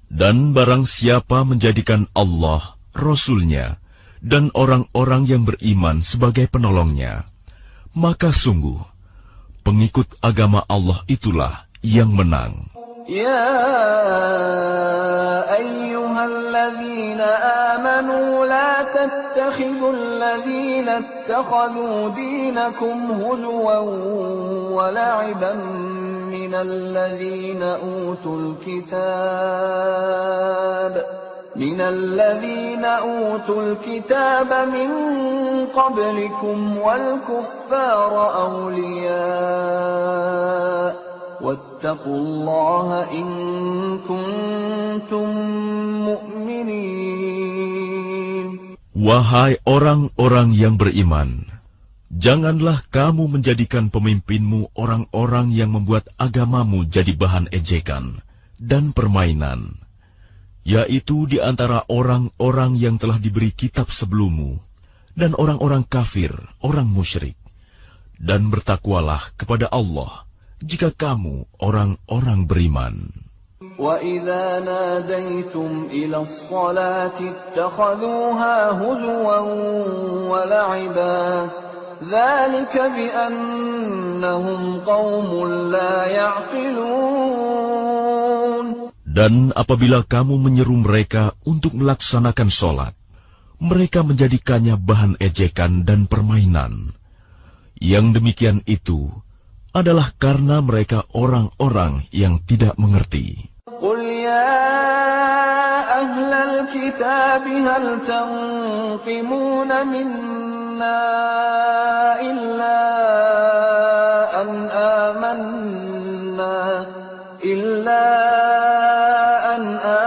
Dan barang siapa menjadikan Allah, Rasul-Nya, dan orang-orang yang beriman sebagai penolongnya, maka sungguh pengikut agama Allah itulah yang menang. Ya ayyuhalladzina amanu la tattakhidul ladzina ittakhadhu dinakum huzwan wa la'iban minal ladzina utul kitab min qablikum wal kuffara awliya wattaqullaha in kuntum mu'minin. Wahai orang-orang yang beriman, janganlah kamu menjadikan pemimpinmu orang-orang yang membuat agamamu jadi bahan ejekan dan permainan, yaitu di antara orang-orang yang telah diberi kitab sebelummu, dan orang-orang kafir, orang musyrik. Dan bertakwalah kepada Allah, jika kamu orang-orang beriman. وَإِذَا نَادَيْتُمْ إِلَى الصَّلَاةِ اتَّخَذُوهَا هُزُوًا وَلَعِبًا ذَلِكَ بِأَنَّهُمْ قَوْمٌ لَا يَعْقِلُونَ. Dan apabila kamu menyeru mereka untuk melaksanakan sholat, mereka menjadikannya bahan ejekan dan permainan. Yang demikian itu adalah karena mereka orang-orang yang tidak mengerti. Qul ya ahlal kitab hal tanqimuna minna illa an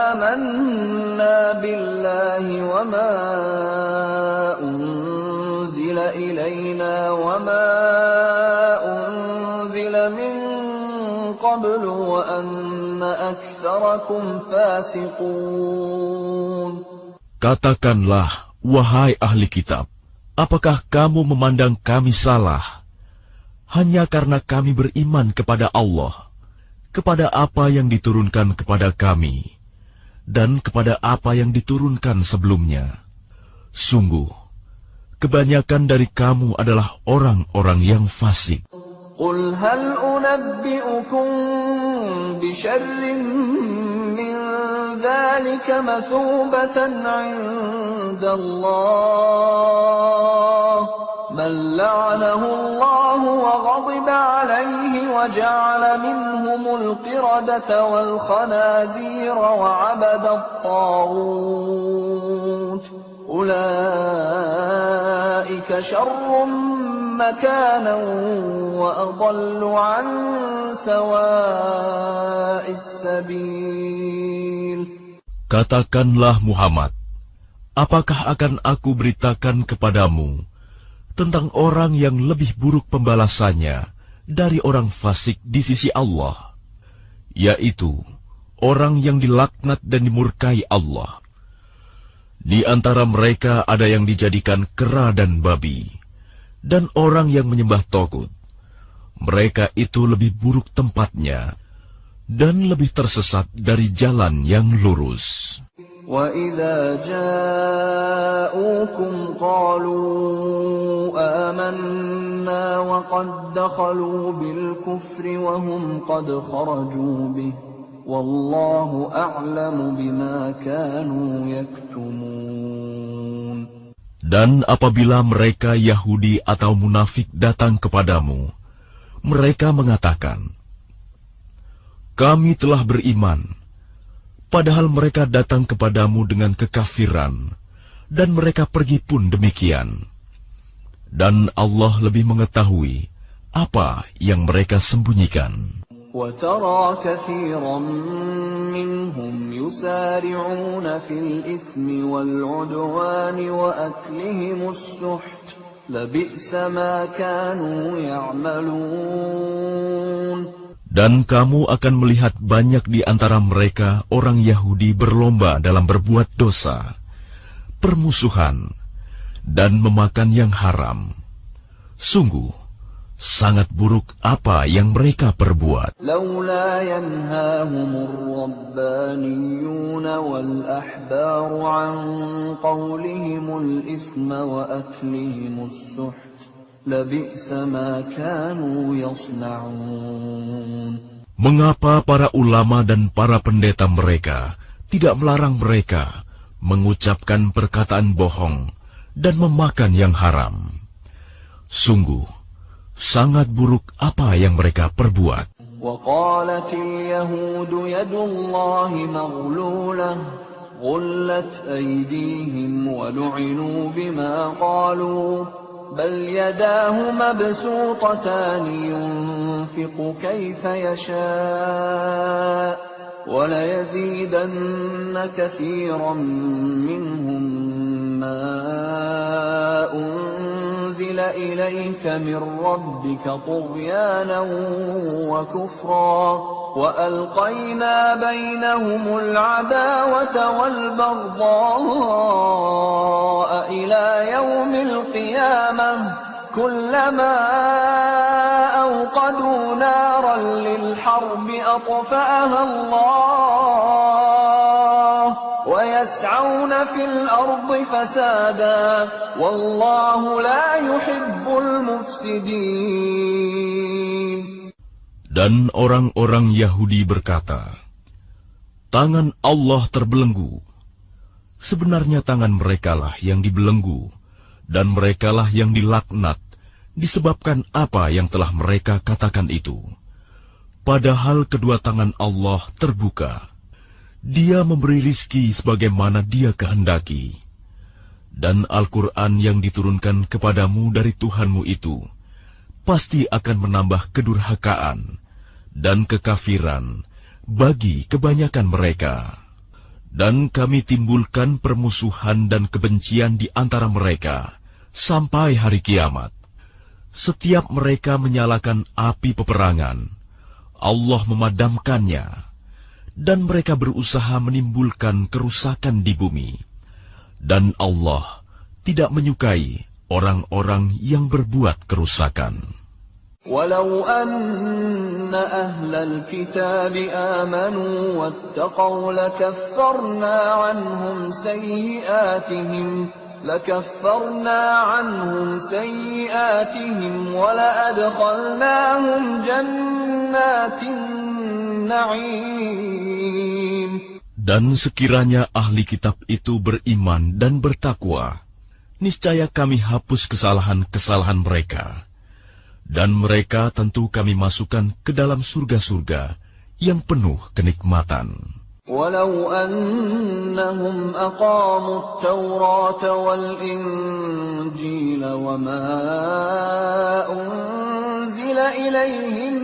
amanna billahi wa ma unzila ilayna wa ma min qablu wa anna aktsarakum fasiqun. Katakanlah, wahai ahli kitab, apakah kamu memandang kami salah hanya karena kami beriman kepada Allah, kepada apa yang diturunkan kepada kami, dan kepada apa yang diturunkan sebelumnya. Sungguh, kebanyakan dari kamu adalah orang-orang yang fasik. Qul hal unabbi'ukum bisyarrin min dzalika mathubatan 'indallah man la'anahu Allah wa ghadiba 'alayhi wa ja'ala minhumul qiradata wal khanazira wa 'abada at-taghut ulaika syarrun makanan wa adallu 'an sawa'is sabil. Katakanlah Muhammad, apakah akan aku beritakan kepadamu tentang orang yang lebih buruk pembalasannya dari orang fasik di sisi Allah, yaitu orang yang dilaknat dan dimurkai Allah. Di antara mereka ada yang dijadikan kera dan babi, dan orang yang menyembah togut. Mereka itu lebih buruk tempatnya, dan lebih tersesat dari jalan yang lurus. وَإِذَا جَاءُوكُمْ قَالُوا آمَنَّا وَقَدْ دَخَلُوا بِالْكُفْرِ وَهُمْ قَدْ خَرَجُوا بِهِ وَاللَّهُ أَعْلَمُ بِمَا كَانُوا يَكْتُمُونَ. Dan apabila mereka Yahudi atau munafik datang kepadamu, mereka mengatakan, kami telah beriman, padahal mereka datang kepadamu dengan kekafiran, dan mereka pergi pun demikian. Dan Allah lebih mengetahui apa yang mereka sembunyikan. وَتَرَى كَثِيرًا مِّنْهُمْ يُسَارِعُونَ فِي الْإِثْمِ وَالْعُدْوَانِ وَأَكْلِهِمُ السُّحْتَ لَبِئْسَ مَا كَانُوا يَعْمَلُونَ. Dan kamu akan melihat banyak di antara mereka orang Yahudi berlomba dalam berbuat dosa, permusuhan, dan memakan yang haram. Sungguh, sangat buruk apa yang mereka perbuat. لولا ينهاهم الربانيون والأحبار عن قولهم الإثم وأكلهم السحت لبئس ما كانوا يصنعون. Mengapa para ulama dan para pendeta mereka tidak melarang mereka mengucapkan perkataan bohong dan memakan yang haram? Sungguh, sangat buruk apa yang mereka perbuat. وقالت اليهود يد الله مغلولة غلت أيديهم ولعنوا بما قالوا بل يداه مبسوطتان ينفق كيف يشاء وليزيدن كثيرا منهم ما أنزل إليك من ربك طغيانا وكفرا وألقينا بينهم العداوة والبغضاء إلى يوم القيامة كلما أوقدوا نارا للحرب أطفأها الله ويسعون في الأرض فسادا والله لا يحب المفسدين. Dan orang-orang Yahudi berkata, tangan Allah terbelenggu. Sebenarnya tangan merekalah yang dibelenggu, dan merekalah yang dilaknat, disebabkan apa yang telah mereka katakan itu. Padahal kedua tangan Allah terbuka. Dia memberi rizki sebagaimana Dia kehendaki. Dan Al-Quran yang diturunkan kepadamu dari Tuhanmu itu, pasti akan menambah kedurhakaan dan kekafiran bagi kebanyakan mereka. Dan kami timbulkan permusuhan dan kebencian di antara mereka sampai hari kiamat. Setiap mereka menyalakan api peperangan, Allah memadamkannya, dan mereka berusaha menimbulkan kerusakan di bumi. Dan Allah tidak menyukai orang-orang yang berbuat kerusakan. ولو أن أهل الكتاب آمنوا واتقوا لكفرنا عنهم سيئاتهم ولأدخلناهم جنات النعيم. Dan sekiranya ahli kitab itu beriman dan bertakwa, niscaya kami hapus kesalahan-kesalahan mereka. Dan mereka tentu kami masukkan ke dalam surga-surga yang penuh kenikmatan. Walau annahum aqamu at-taurata wal-injila wa ma unzila ilayhim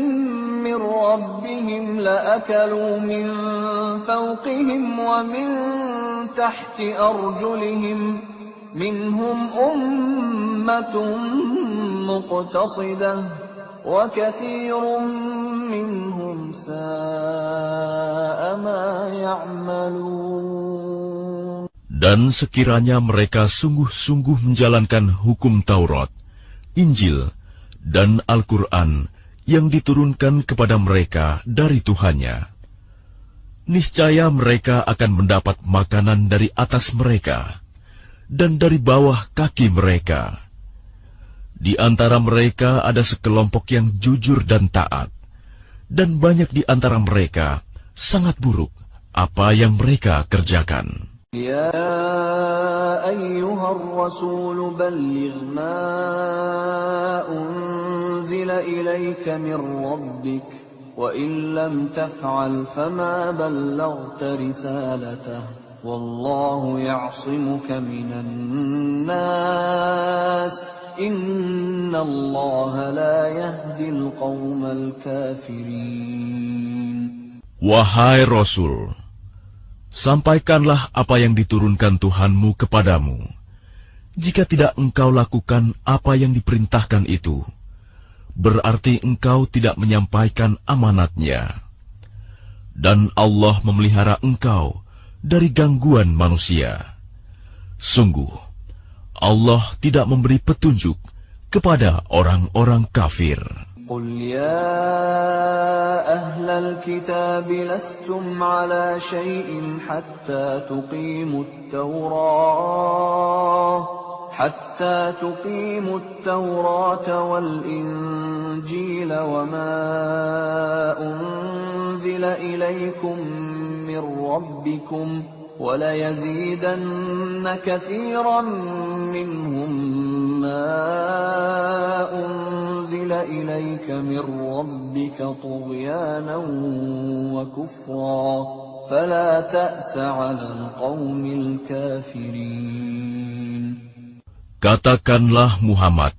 min rabbihim la'akalu min fawqihim wa min tahti arjulihim minhum ummatun muqtasidah wa kathirun minhum sa'a ma ya'malun. Dan sekiranya mereka sungguh-sungguh menjalankan hukum Taurat, Injil, dan Al-Quran yang diturunkan kepada mereka dari Tuhannya, niscaya mereka akan mendapat makanan dari atas mereka dan dari bawah kaki mereka. Di antara mereka ada sekelompok yang jujur dan taat, dan banyak di antara mereka sangat buruk apa yang mereka kerjakan. Ya ayyuhar rasul balligh ma unzila ilayka min rabbik wa in lam taf'al fama ballaghta risalatahu wallahu ya'simuka minan nas. Inna Allah la yahdil qawmal kafirin. Wahai Rasul, sampaikanlah apa yang diturunkan Tuhanmu kepadamu. Jika tidak engkau lakukan apa yang diperintahkan itu, berarti engkau tidak menyampaikan amanatnya. Dan Allah memelihara engkau dari gangguan manusia. Sungguh, Allah tidak memberi petunjuk kepada orang-orang kafir. Qul ya ahlal kitab lastum ala syai'in hatta tuqimut Tawrata wal Injila wa ma unzila ilaykum min rabbikum وَلَيَزِيدَنَّ كَثِيرًا مِّنْهُمْ مَا أُنزِلَ إِلَيْكَ مِنْ رَبِّكَ طُغْيَانًا وَكُفْرًا فَلَا تَأْسَ عَلَى الْقَوْمِ الْكَافِرِينَ. Katakanlah Muhammad,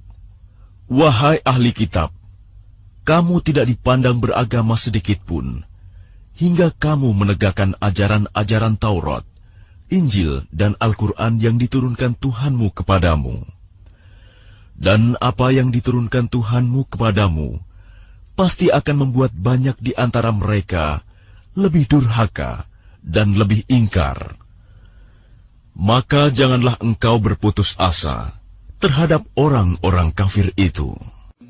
wahai ahli kitab, kamu tidak dipandang beragama sedikitpun, hingga kamu menegakkan ajaran-ajaran Taurat, Injil, dan Al-Quran yang diturunkan Tuhanmu kepadamu. Dan apa yang diturunkan Tuhanmu kepadamu, pasti akan membuat banyak di antara mereka lebih durhaka dan lebih ingkar. Maka janganlah engkau berputus asa terhadap orang-orang kafir itu.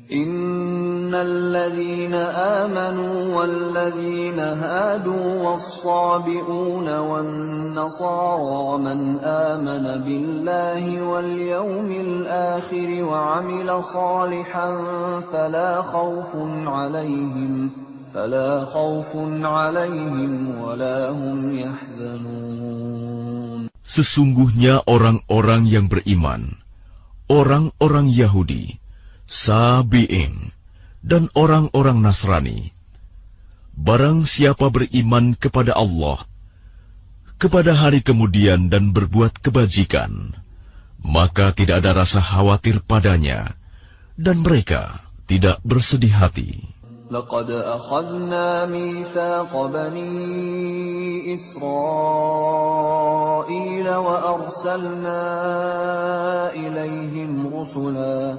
Innalladzina amanu walladzina hadu was-sabi'una wan-nasara man amana billahi wal yawmil akhir wa 'amila salihan fala khawfun 'alaihim wa la hum yahzanun. Sesungguhnya orang-orang yang beriman, orang-orang Yahudi, Sabi'in, dan orang-orang Nasrani, barang siapa beriman kepada Allah, kepada hari kemudian dan berbuat kebajikan, maka tidak ada rasa khawatir padanya, dan mereka tidak bersedih hati. لقد أخذنا ميثاق بني إسرائيل وأرسلنا إليهم رسلا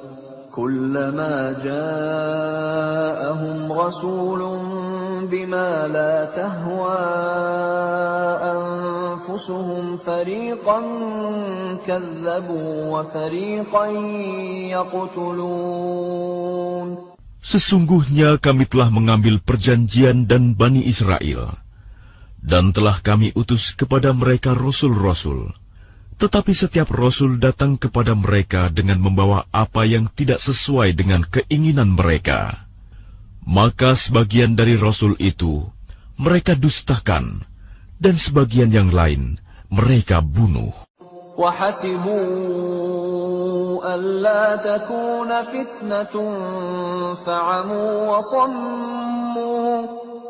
كلما جاءهم رسول بما لا تهوى أنفسهم فريقا كذبوا وفريقا يقتلون. Sesungguhnya kami telah mengambil perjanjian dan Bani Israel, dan telah kami utus kepada mereka rasul-rasul. Tetapi setiap rasul datang kepada mereka dengan membawa apa yang tidak sesuai dengan keinginan mereka. Maka sebagian dari rasul itu mereka dustakan, dan sebagian yang lain mereka bunuh. وَحَسِبُوا أَلَّا تَكُونَ فِتْنَةٌ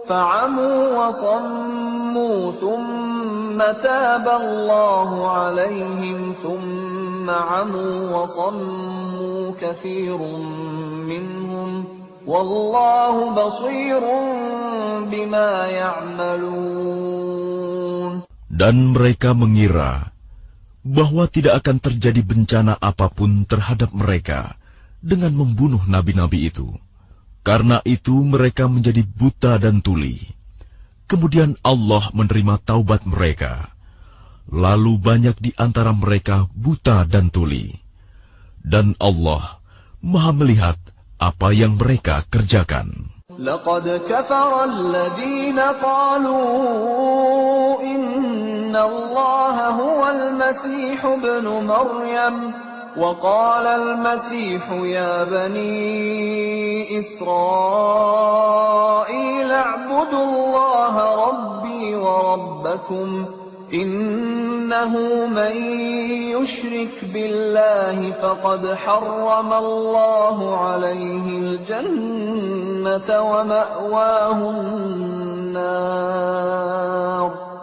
فَعَمُوا وَصَمُّوا ثُمَّ تَابَ اللَّهُ عَلَيْهِمْ ثُمَّ عَمُوا وَصَمُّوا كَثِيرٌ مِّنْهُمْ وَاللَّهُ بَصِيرٌ بِمَا يَعْمَلُونَ. Dan mereka mengira bahwa tidak akan terjadi bencana apapun terhadap mereka dengan membunuh nabi-nabi itu. Karena itu mereka menjadi buta dan tuli. Kemudian Allah menerima taubat mereka. Lalu banyak di antara mereka buta dan tuli. Dan Allah Maha melihat apa yang mereka kerjakan. لقد كفر الذين قالوا إن الله هو المسيح ابن مريم وقال المسيح يا بني إسرائيل اعبدوا الله ربي وربكم إنه من يشرك بالله فقد حرم الله عليه الجنة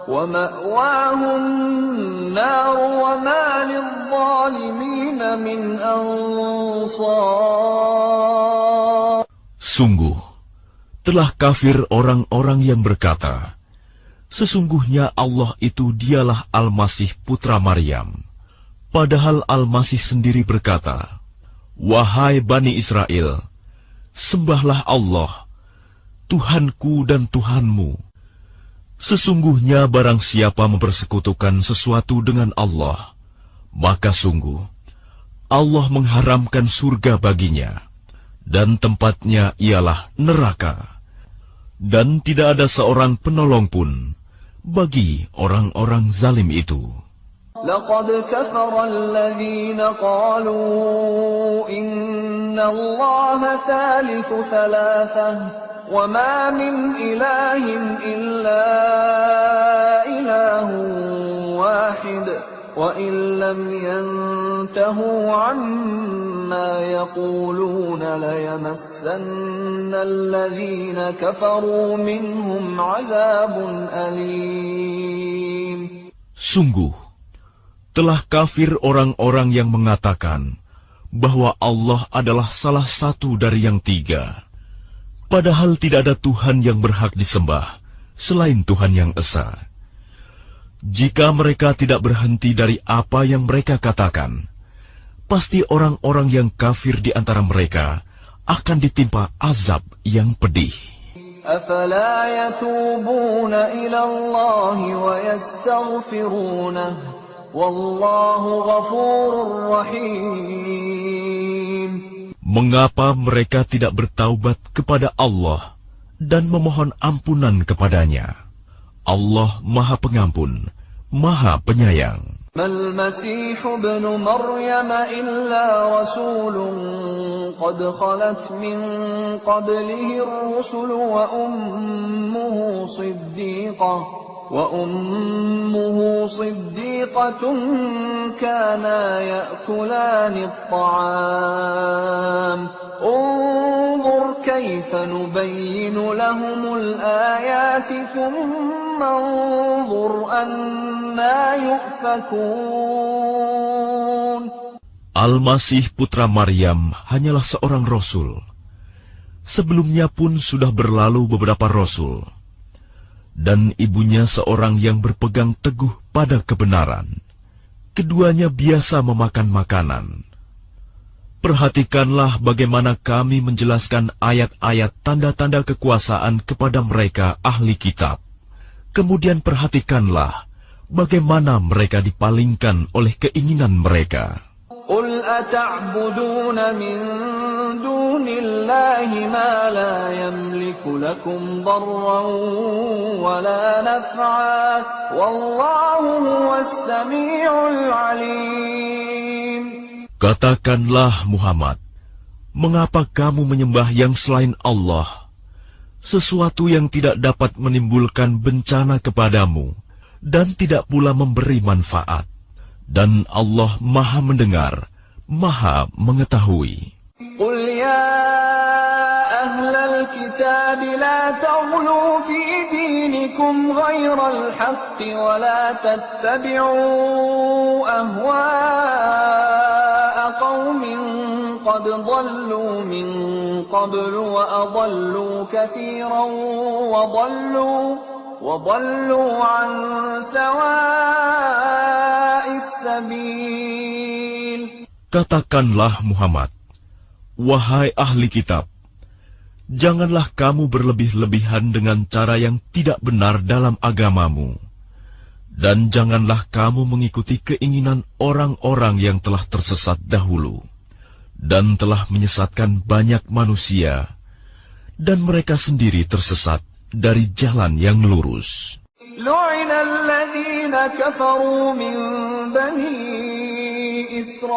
ومأواه النار وما للظالمين من أنصار. Sungguh, telah kafir orang-orang yang berkata, sesungguhnya Allah itu dialah Al-Masih putra Maryam. Padahal Al-Masih sendiri berkata, wahai Bani Israel, sembahlah Allah, Tuhanku dan Tuhanmu. Sesungguhnya barang siapa mempersekutukan sesuatu dengan Allah, maka sungguh Allah mengharamkan surga baginya, dan tempatnya ialah neraka. Dan tidak ada seorang penolong pun bagi orang-orang zalim itu. لقد كفر الذين قالوا إن الله ثالث ثلاثة وما من إله إلا إله واحد وإن لم ينتهوا عما يقولون ليمسن الذين كفروا منهم عذاب أليم. Sungguh, telah kafir orang-orang yang mengatakan bahwa Allah adalah salah satu dari yang tiga. Padahal tidak ada Tuhan yang berhak disembah selain Tuhan yang Esa. Jika mereka tidak berhenti dari apa yang mereka katakan, pasti orang-orang yang kafir di antara mereka akan ditimpa azab yang pedih. أَفَلَا يَتُوبُونَ إِلَى اللَّهِ وَيَسْتَغْفِرُونَهُ وَاللَّهُ غَفُورٌ رَّحِيمٌ. Mengapa mereka tidak bertaubat kepada Allah dan memohon ampunan kepadanya? Allah Maha Pengampun, Maha Penyayang. ما المسيح ابن مريم إلا رسول قد خلت من قبله الرسل وأمه صديقة كانا يأكلان الطعام انظر كيف نبين لهم الآيات ثم انظر أنا يؤفكون. Al-Masih putra Maryam hanyalah seorang rasul. Sebelumnya pun sudah berlalu beberapa rasul. Dan ibunya seorang yang berpegang teguh pada kebenaran. Keduanya biasa memakan makanan. Perhatikanlah bagaimana kami menjelaskan ayat-ayat tanda-tanda kekuasaan kepada mereka ahli kitab. Kemudian perhatikanlah bagaimana mereka dipalingkan oleh keinginan mereka. قل أتعبدون من دون الله ما لا يملك لكم ضرا ولا نفعا والله هو السميع العليم. Katakanlah Muhammad, mengapa kamu menyembah yang selain Allah, sesuatu yang tidak dapat menimbulkan bencana kepadamu dan tidak pula memberi manfaat? Dan Allah Maha mendengar, Maha mengetahui. Qul ya ahlal kitab la taghlu fi dinikum ghairal haqqi wa la tattabi'u ahwa'a qaumin qad dhallu min qablu wa adallu katsiran وَضَلُّوا عَنْ سَوَاءِ السَّبِيلِ. Katakanlah Muhammad, wahai ahli kitab, janganlah kamu berlebih-lebihan dengan cara yang tidak benar dalam agamamu, dan janganlah kamu mengikuti keinginan orang-orang yang telah tersesat dahulu, dan telah menyesatkan banyak manusia, dan mereka sendiri tersesat dari jalan yang lurus. Lu'ina alladhina kafaru min bani Israil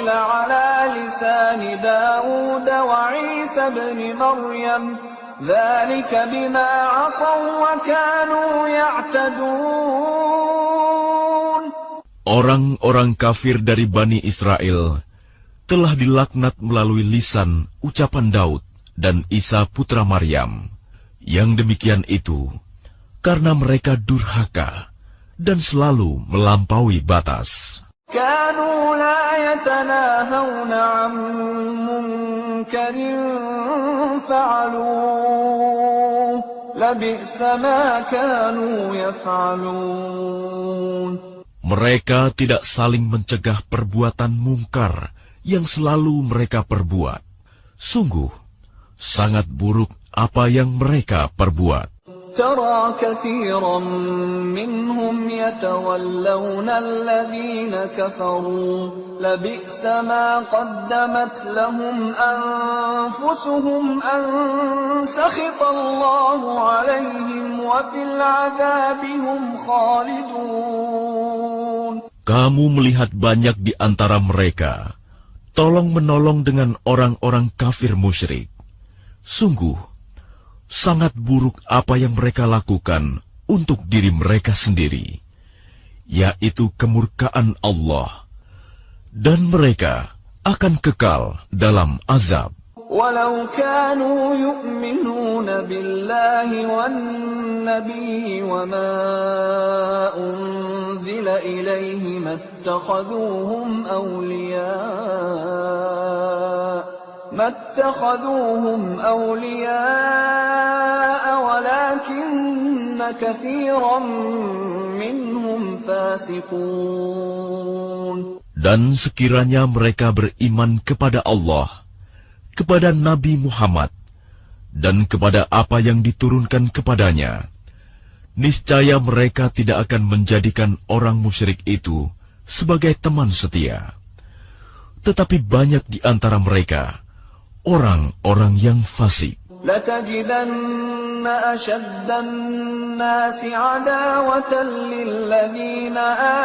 ala lisani Dawud wa Isa ibn Maryam dhalika bima 'asaw wa kanu ya'tadun. Orang-orang kafir dari Bani Israel telah dilaknat melalui lisan ucapan Daud dan Isa putra Maryam. Yang demikian itu karena mereka durhaka dan selalu melampaui batas. Kanu la yatanahawna 'an munkarin fa'aluhu labi'sa ma kanu yaf'alun. Mereka tidak saling mencegah perbuatan mungkar yang selalu mereka perbuat. Sungguh sangat buruk apa yang mereka perbuat. Tara katsiran minhum yatawallawna alladhina kafaru labi'sa ma qaddamat lahum anfusuhum an sakhita Allahu 'alayhim wa fil 'adzabi hum khalidun. Kamu melihat banyak di antara mereka tolong-menolong dengan orang-orang kafir musyrik. Sungguh, sangat buruk apa yang mereka lakukan untuk diri mereka sendiri, yaitu kemurkaan Allah, dan mereka akan kekal dalam azab. Walau kanu yu'minuna billahi wan nabiyyi wa ma unzila ilayhi mattakhaduhum awliya'a walakinna katsiran minhum fasiqun. Dan sekiranya mereka beriman kepada Allah, kepada Nabi Muhammad, dan kepada apa yang diturunkan kepadanya, niscaya mereka tidak akan menjadikan orang musyrik itu sebagai teman setia. Tetapi banyak di antara mereka orang-orang yang fasik. لَتَجِدَنَّ أَشَدَّ النَّاسِ عَدَاوَةً لِلَّذِينَ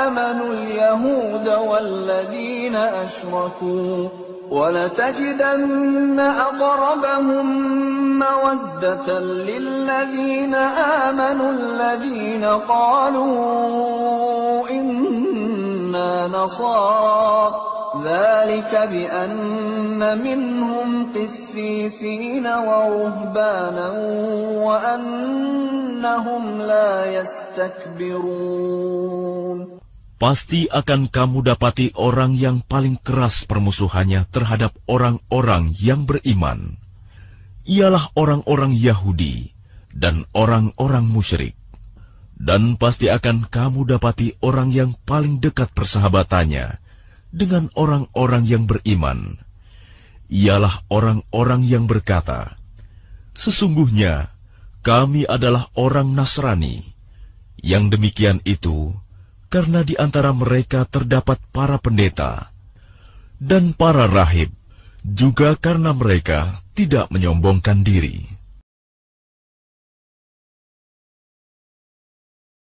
آمَنُوا الْيَهُودَ وَالَّذِينَ أَشْرَكُوا وَلَتَجِدَنَّ أَقْرَبَهُم مَّوَدَّةً لِلَّذِينَ آمَنُوا الَّذِينَ قَالُوا إِنَّا نَصَارَى ذلك بأن منهم قسيسين ورهبانا وأنهم لا يستكبرون. Pasti akan kamu dapati orang yang paling keras permusuhannya terhadap orang-orang yang beriman, ialah orang-orang Yahudi dan orang-orang musyrik. Dan pasti akan kamu dapati orang yang paling dekat persahabatannya dengan orang-orang yang beriman, ialah orang-orang yang berkata, sesungguhnya kami adalah orang Nasrani. Yang demikian itu karena di antara mereka terdapat para pendeta dan para rahib, juga karena mereka tidak menyombongkan diri.